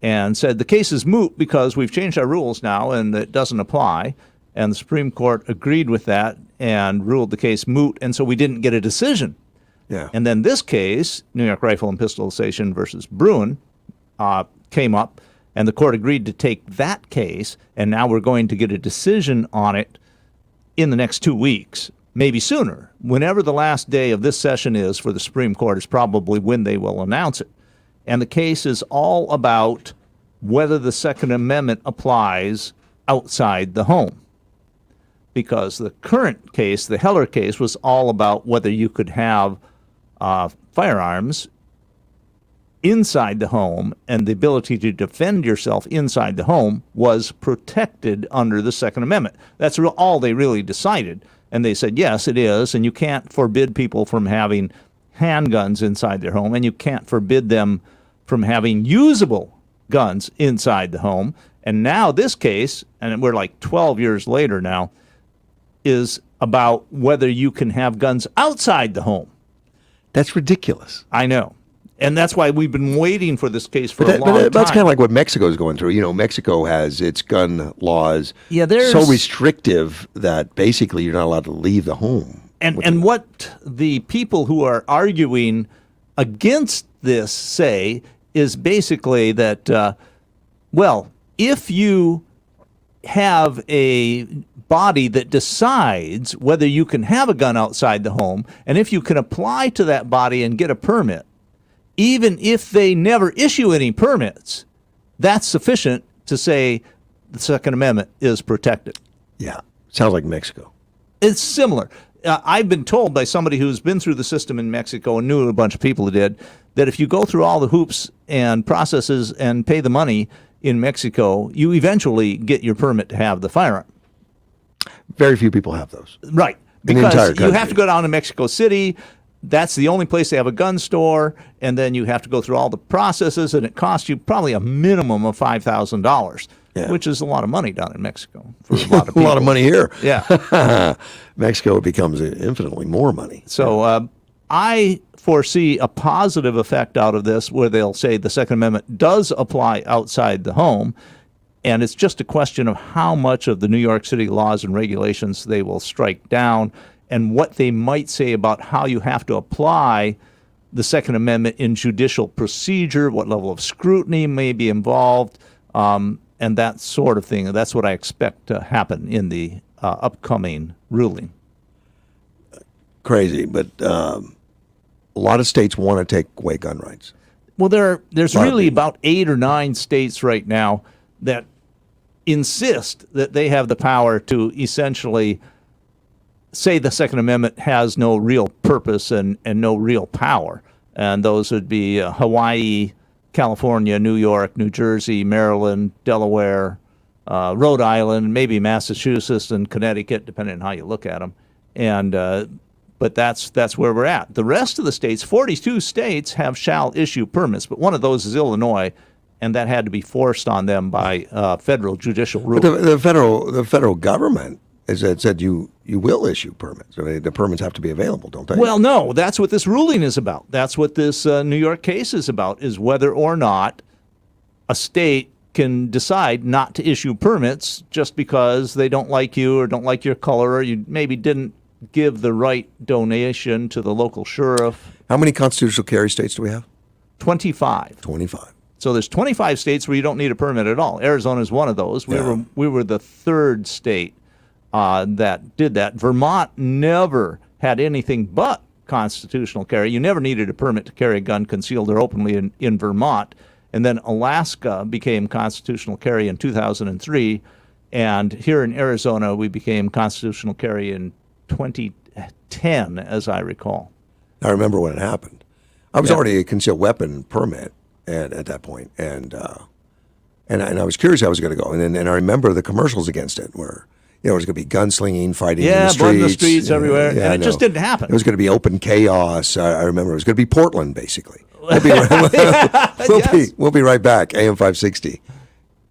and said the case is moot because we've changed our rules now and it doesn't apply. And the Supreme Court agreed with that and ruled the case moot, and so we didn't get a decision. Yeah. And then this case, New York Rifle and Pistol Association versus Bruin, came up, and the court agreed to take that case, and now we're going to get a decision on it in the next 2 weeks, maybe sooner. Whenever the last day of this session is for the Supreme Court is probably when they will announce it. And the case is all about whether the Second Amendment applies outside the home. Because the current case, the Heller case, was all about whether you could have firearms inside the home, and the ability to defend yourself inside the home was protected under the Second Amendment. That's all they really decided. And they said, yes, it is, and you can't forbid people from having handguns inside their home, and you can't forbid them from having usable guns inside the home. And now this case, and we're like 12 years later now, is about whether you can have guns outside the home. That's ridiculous. I know. And that's why we've been waiting for this case for a long time. That's kind of like what Mexico's going through. Mexico has its gun laws so restrictive that basically you're not allowed to leave the home. And what the people who are arguing against this say is basically that, if you have a body that decides whether you can have a gun outside the home, and if you can apply to that body and get a permit, even if they never issue any permits, that's sufficient to say the Second Amendment is protected. Yeah, sounds like Mexico. It's similar. I've been told by somebody who's been through the system in Mexico and knew a bunch of people who did, that if you go through all the hoops and processes and pay the money in Mexico, you eventually get your permit to have the firearm. Very few people have those. Right. Because you have to go down to Mexico City. That's the only place they have a gun store, and then you have to go through all the processes, and it costs you probably a minimum of $5,000, which is a lot of money down in Mexico for a lot of people. A lot of money here. Yeah. Mexico becomes infinitely more money. So I foresee a positive effect out of this where they'll say the Second Amendment does apply outside the home, and it's just a question of how much of the New York City laws and regulations they will strike down and what they might say about how you have to apply the Second Amendment in judicial procedure, what level of scrutiny may be involved, and that sort of thing. That's what I expect to happen in the upcoming ruling. Crazy, but a lot of states want to take away gun rights. Well, there's really about 8 or 9 states right now that insist that they have the power to essentially say the Second Amendment has no real purpose and no real power. And those would be Hawaii, California, New York, New Jersey, Maryland, Delaware, Rhode Island, maybe Massachusetts and Connecticut, depending on how you look at them. And but that's where we're at. The rest of the states, 42 states, have shall issue permits, but one of those is Illinois, and that had to be forced on them by federal judicial rule. But the federal government has said you will issue permits. I mean, the permits have to be available, don't they? Well, no, that's what this ruling is about. That's what this New York case is about, is whether or not a state can decide not to issue permits just because they don't like you or don't like your color, or you maybe didn't give the right donation to the local sheriff. How many constitutional carry states do we have? 25. 25. So there's 25 states where you don't need a permit at all. Arizona is one of those. We were the third state that did that. Vermont never had anything but constitutional carry. You never needed a permit to carry a gun concealed or openly in Vermont. And then Alaska became constitutional carry in 2003. And here in Arizona, we became constitutional carry in 2010, as I recall. I remember when it happened. I was already a concealed weapon permit at that point, and I was curious how it was going to go. And I remember the commercials against it, where it was going to be gunslinging, fighting in the streets, blood in the streets everywhere, and it just didn't happen. It was going to be open chaos. I remember it was going to be Portland, basically. We'll be right back. AM 560.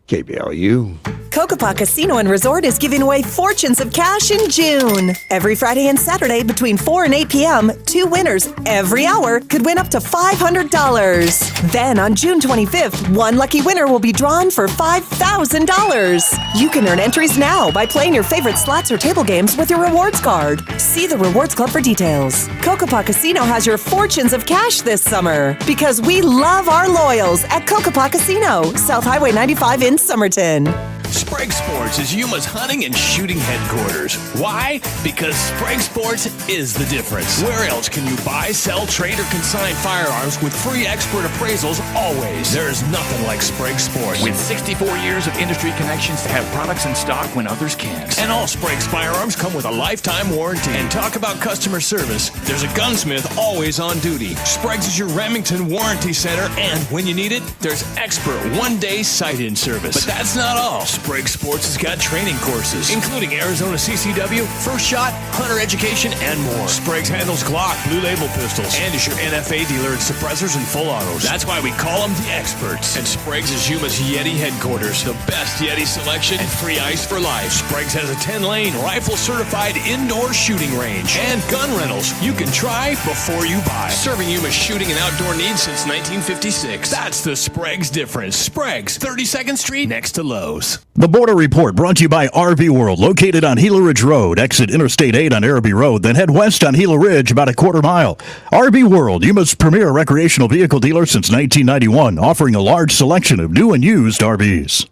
KBLU. Kokopah Casino and Resort is giving away fortunes of cash in June. Every Friday and Saturday between 4 and 8 p.m., 2 winners every hour could win up to $500. Then on June 25th, 1 lucky winner will be drawn for $5,000. You can earn entries now by playing your favorite slots or table games with your rewards card. See the Rewards Club for details. Kokopah Casino has your fortunes of cash this summer because we love our loyals at Kokopah Casino, South Highway 95 in Somerton. Sprague Sports is Yuma's hunting and shooting headquarters. Why? Because Sprague Sports is the difference. Where else can you buy, sell, trade, or consign firearms with free expert appraisals always? There's nothing like Sprague Sports. With 64 years of industry connections to have products in stock when others can't. And all Sprague's firearms come with a lifetime warranty. And talk about customer service. There's a gunsmith always on duty. Sprague's is your Remington Warranty Center, and when you need it, there's expert one-day sight-in service. But that's not all. Sprague Sports has got training courses, including Arizona CCW, First Shot, Hunter Education, and more. Sprague's handles Glock, Blue Label pistols, and is your NFA dealer in suppressors and full autos. That's why we call them the experts. And Sprague's is Yuma's Yeti headquarters, the best Yeti selection and free ice for life. Sprague's has a 10-lane, rifle-certified indoor shooting range and gun rentals you can try before you buy. Serving Yuma's shooting and outdoor needs since 1956. That's the Sprague's difference. Sprague's, 32nd Street, next to Lowe's. The Border Report brought to you by RV World, located on Gila Ridge Road. Exit Interstate 8 on Araby Road, then head west on Gila Ridge about a quarter mile. RV World, Yuma's premier recreational vehicle dealer since 1991, offering a large selection of new and used RVs.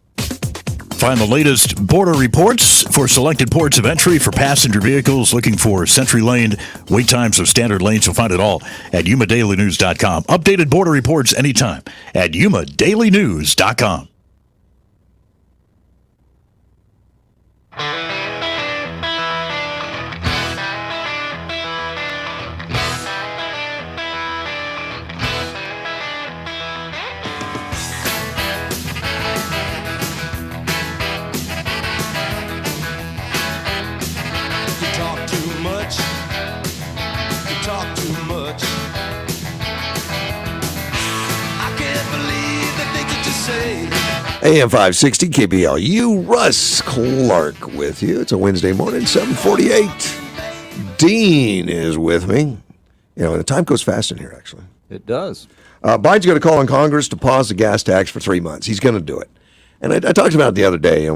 Find the latest border reports for selected ports of entry for passenger vehicles looking for Century Lane, wait times of standard lanes. You'll find it all at yumadailynews.com. Updated border reports anytime at yumadailynews.com. AM 560 KBLU, Russ Clark with you. It's a Wednesday morning, 7:48. Dean is with me. You know, the time goes fast in here, actually. It does. Biden's going to call on Congress to pause the gas tax for 3 months. He's going to do it. And I talked about it the other day.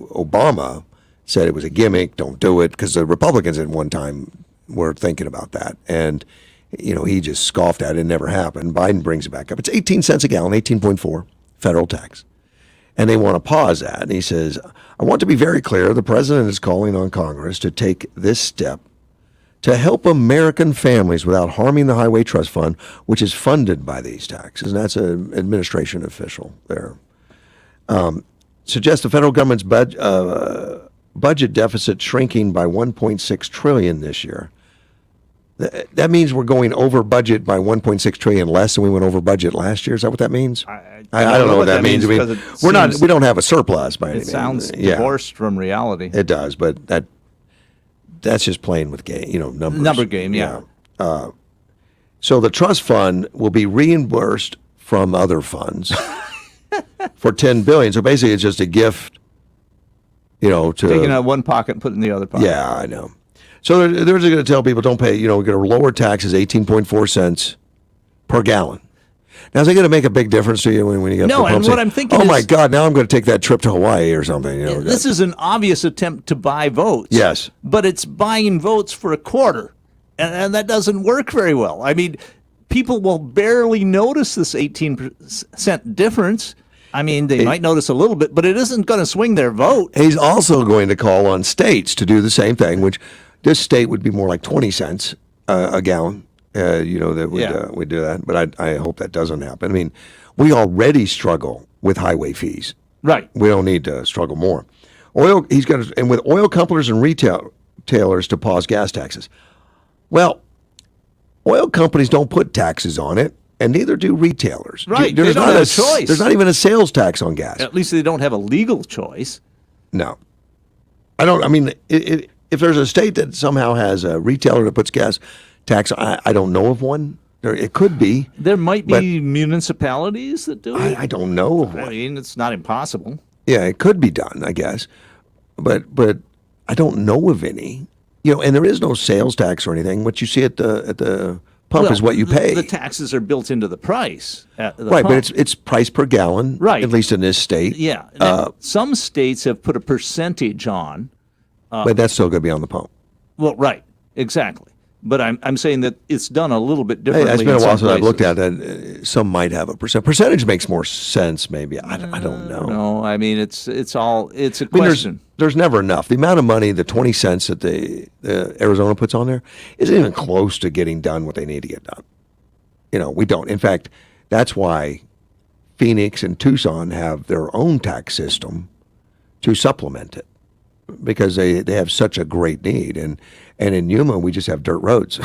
Obama said it was a gimmick. Don't do it, because the Republicans at one time were thinking about that. And he just scoffed at it. It never happened. Biden brings it back up. It's 18 cents a gallon, 18.4 federal tax. And they want to pause that. And he says, I want to be very clear. The president is calling on Congress to take this step to help American families without harming the Highway Trust Fund, which is funded by these taxes. And that's an administration official there. Suggests the federal government's budget deficit shrinking by $1.6 trillion this year. That means we're going over budget by 1.6 trillion less than we went over budget last year. Is that what that means? I don't know what that means. I mean, we don't have a surplus by any means. It sounds divorced from reality. It does, but that's just playing with numbers. Number game, yeah. So the trust fund will be reimbursed from other funds for $10 billion. So basically, it's just a gift, to taking out one pocket and putting in the other pocket. Yeah, I know. So they're just going to tell people don't pay. We're going to lower taxes 18.4 cents per gallon. Now, is it going to make a big difference to you when you get no? And what I'm thinking, oh my God, now I'm going to take that trip to Hawaii or something. This is an obvious attempt to buy votes. Yes, but it's buying votes for a quarter. And that doesn't work very well. I mean, people will barely notice this 18% difference. I mean, they might notice a little bit, but it isn't going to swing their vote. He's also going to call on states to do the same thing, which this state would be more like 20 cents a gallon. That would do that. But I hope that doesn't happen. I mean, we already struggle with highway fees. Right. We don't need to struggle more. And with oil companies and retailers to pause gas taxes. Well, oil companies don't put taxes on it, and neither do retailers. Right, they don't have a choice. There's not even a sales tax on gas. At least they don't have a legal choice. No. I mean, if there's a state that somehow has a retailer that puts gas tax, I don't know of one. It could be. There might be municipalities that do it. I don't know of one. I mean, it's not impossible. Yeah, it could be done, I guess. But I don't know of any. And there is no sales tax or anything. What you see at the pump is what you pay. The taxes are built into the price at the right, pump. but it's price per gallon, right? At least in this state. Yeah. Now, some states have put a percentage on. But that's still going to be on the pump. Well, right, exactly. But I'm saying that it's done a little bit differently. It's been a while since I've looked at that. Some might have a percent. Percentage makes more sense, maybe. I don't know. No, I mean it's a question. There's never enough. The amount of money, the 20 cents that the Arizona puts on there, isn't even close to getting done what they need to get done. We don't. In fact, that's why Phoenix and Tucson have their own tax system to supplement it, because they have such a great need. And in Yuma, we just have dirt roads.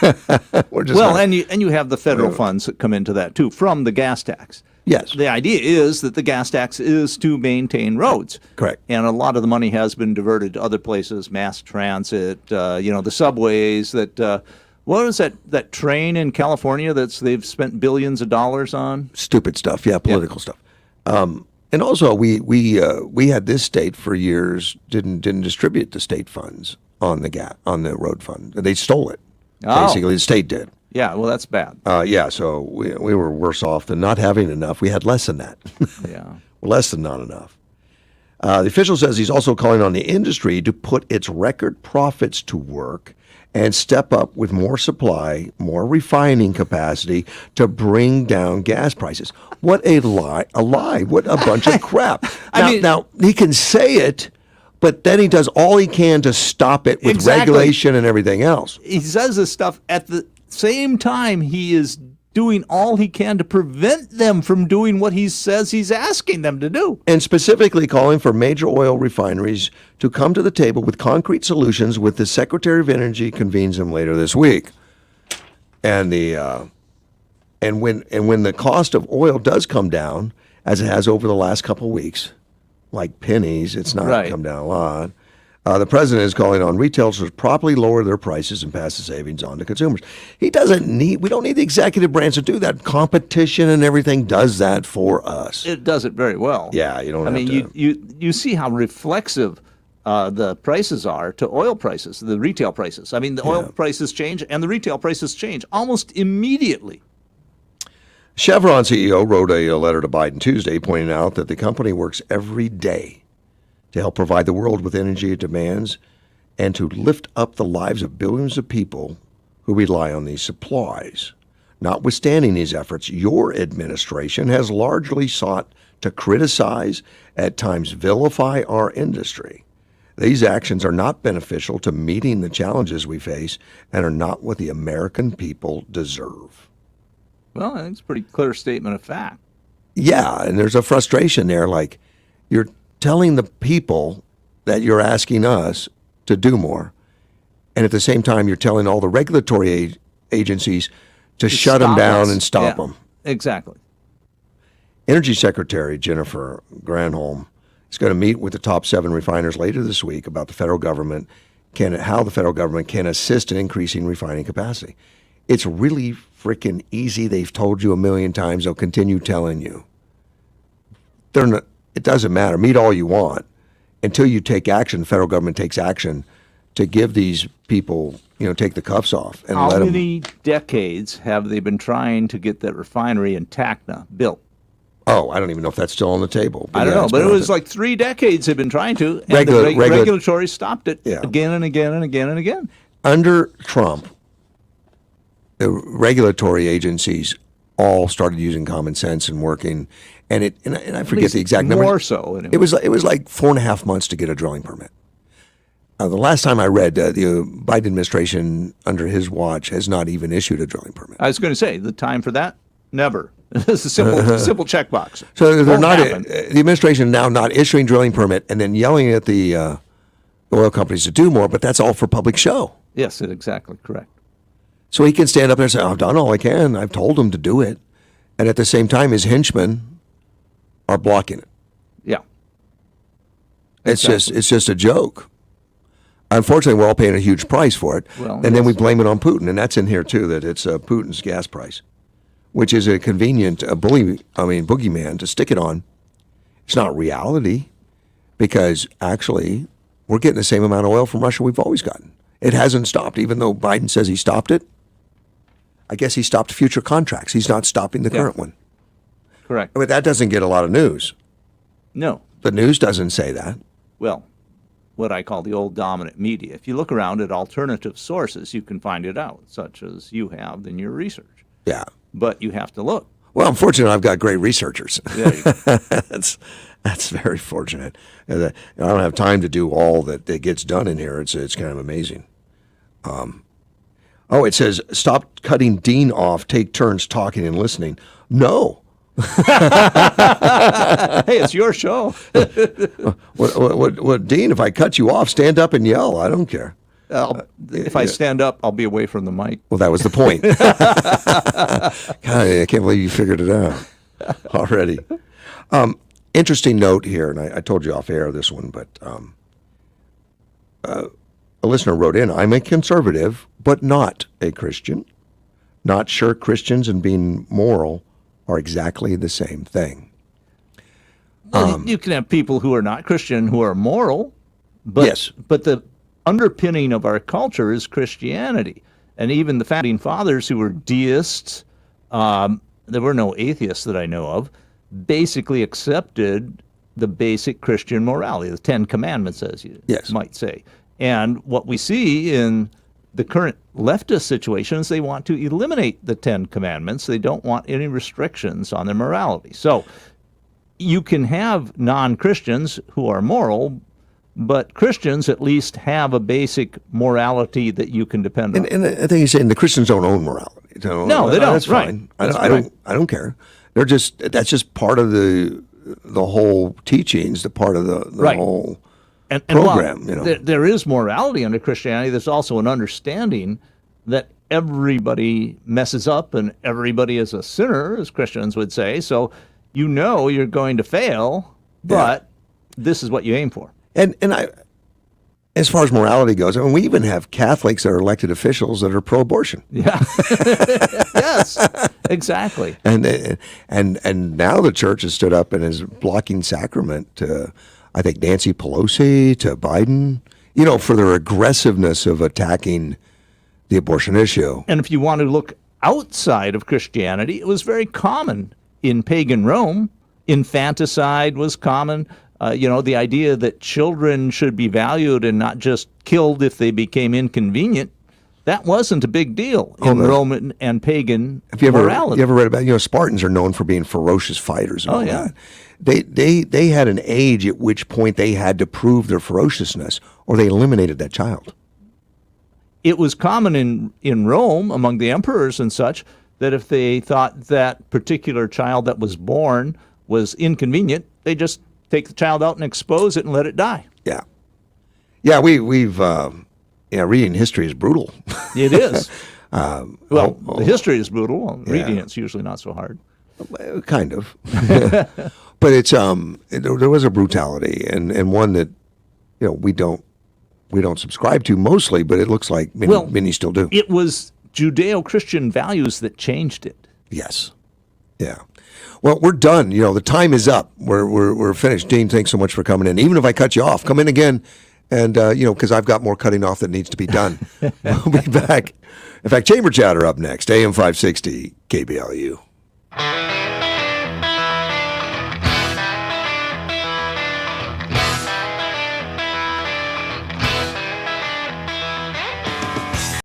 And you have the federal funds that come into that too from the gas tax. Yes. The idea is that the gas tax is to maintain roads. Correct. And a lot of the money has been diverted to other places, mass transit, the subways. What was that train in California they've spent billions of dollars on? Stupid stuff. Yeah, political stuff. And also, we had this state for years didn't distribute the state funds on the road fund. They stole it. Basically, the state did. Yeah, well, that's bad. So we were worse off than not having enough. We had less than that. Yeah, less than not enough. The official says he's also calling on the industry to put its record profits to work and step up with more supply, more refining capacity to bring down gas prices. What a lie. What a bunch of crap. Now, he can say it, but then he does all he can to stop it with regulation and everything else. He says this stuff at the same time he is doing all he can to prevent them from doing what he says he's asking them to do. And specifically calling for major oil refineries to come to the table with concrete solutions with the Secretary of Energy convenes them later this week. And when the cost of oil does come down, as it has over the last couple of weeks, like pennies, it's not come down a lot. The president is calling on retailers to properly lower their prices and pass the savings on to consumers. We don't need the executive branch to do that. Competition and everything does that for us. It does it very well. Yeah, you don't have to. You see how reflexive the prices are to oil prices, the retail prices. I mean, the oil prices change and the retail prices change almost immediately. Chevron CEO wrote a letter to Biden Tuesday pointing out that the company works every day to help provide the world with energy it demands and to lift up the lives of billions of people who rely on these supplies. Notwithstanding these efforts, your administration has largely sought to criticize, at times vilify our industry. These actions are not beneficial to meeting the challenges we face and are not what the American people deserve. Well, I think it's a pretty clear statement of fact. Yeah, and there's a frustration there, like you're telling the people that you're asking us to do more, and at the same time, you're telling all the regulatory agencies to shut them down and stop them. Exactly. Energy Secretary Jennifer Granholm is going to meet with the top 7 refiners later this week about how the federal government can assist in increasing refining capacity. It's really freaking easy. They've told you a million times. They'll continue telling you. It doesn't matter. Meet all you want. Until you take action, the federal government takes action to give these people, take the cuffs off and How let them. many decades have they been trying to get that refinery in Tacna built? Oh, I don't even know if that's still on the table. I don't know, but it was like 3 decades they've been trying to, and the regulatory stopped it again and again and again and again. Under Trump, the regulatory agencies all started using common sense and working, and I forget the exact number. More so, anyway. It was like 4.5 months to get a drilling permit. The last time I read, the Biden administration under his watch has not even issued a drilling permit. I was going to say the time for that, never. It's a simple checkbox. So they're the administration now not issuing drilling permit and then yelling at the oil companies to do more, but that's all for public show. Yes, exactly correct. So he can stand up there and say, I've done all I can. I've told him to do it. And at the same time, his henchmen are blocking it. Yeah. It's just a joke. Unfortunately, we're all paying a huge price for it. Well, and then we blame it on Putin. And that's in here, too, that it's Putin's gas price, which is a convenient boogeyman to stick it on. It's not reality because actually we're getting the same amount of oil from Russia we've always gotten. It hasn't stopped, even though Biden says he stopped it. I guess he stopped future contracts. He's not stopping the current one. Correct. But that doesn't get a lot of news. No. The news doesn't say that. Well, what I call the old dominant media. If you look around at alternative sources, you can find it out, such as you have in your research. Yeah. But you have to look. Well, I'm fortunate I've got great researchers. There you go. That's very fortunate. I don't have time to do all that gets done in here. It's kind of amazing. It says, stop cutting Dean off, take turns talking and listening. No. Hey, it's your show. What, Dean, if I cut you off, stand up and yell. I don't care. If I stand up, I'll be away from the mic. Well, that was the point. God, I can't believe you figured it out already. Interesting note here, and I told you off air this one, but a listener wrote in, I'm a conservative, but not a Christian. Not sure Christians and being moral are exactly the same thing. You can have people who are not Christian who are moral, but, yes. But the underpinning of our culture is Christianity. And even the founding fathers who were deists, there were no atheists that I know of, basically accepted the basic Christian morality, the 10 Commandments, as you might say. And what we see in the current leftist situation is they want to eliminate the 10 Commandments. They don't want any restrictions on their morality. So you can have non-Christians who are moral, but Christians at least have a basic morality that you can depend on. And I think he's saying the Christians don't own morality. No, they don't. That's fine. I don't care. That's just part of the whole teachings, the part of the whole program. While there is morality under Christianity, there's also an understanding that everybody messes up and everybody is a sinner, as Christians would say. So you're going to fail, but this is what you aim for. And as far as morality goes, we even have Catholics that are elected officials that are pro-abortion. Yeah. Yes, exactly. And now the church has stood up and is blocking sacrament to, I think, Nancy Pelosi, to Biden, for their aggressiveness of attacking the abortion issue. And if you want to look outside of Christianity, it was very common in pagan Rome. Infanticide was common. The idea that children should be valued and not just killed if they became inconvenient, that wasn't a big deal in Roman and pagan morality. You ever read about, Spartans are known for being ferocious fighters and all that. They had an age at which point they had to prove their ferociousness or they eliminated that child. It was common in Rome among the emperors and such that if they thought that particular child that was born was inconvenient, they just take the child out and expose it and let it die. Yeah. Yeah, we've Yeah, reading history is brutal. It is. The oh, history is brutal. Yeah. Reading it's usually not so hard. Kind of. But it's there was a brutality and one that we don't subscribe to mostly, but it looks like many still do. It was Judeo-Christian values that changed it. Yes. Yeah. Well, we're done. The time is up. We're finished. Dean, thanks so much for coming in. Even if I cut you off, come in again. And, because I've got more cutting off that needs to be done. We'll be back. In fact, Chamber Chatter up next. AM 560, KBLU.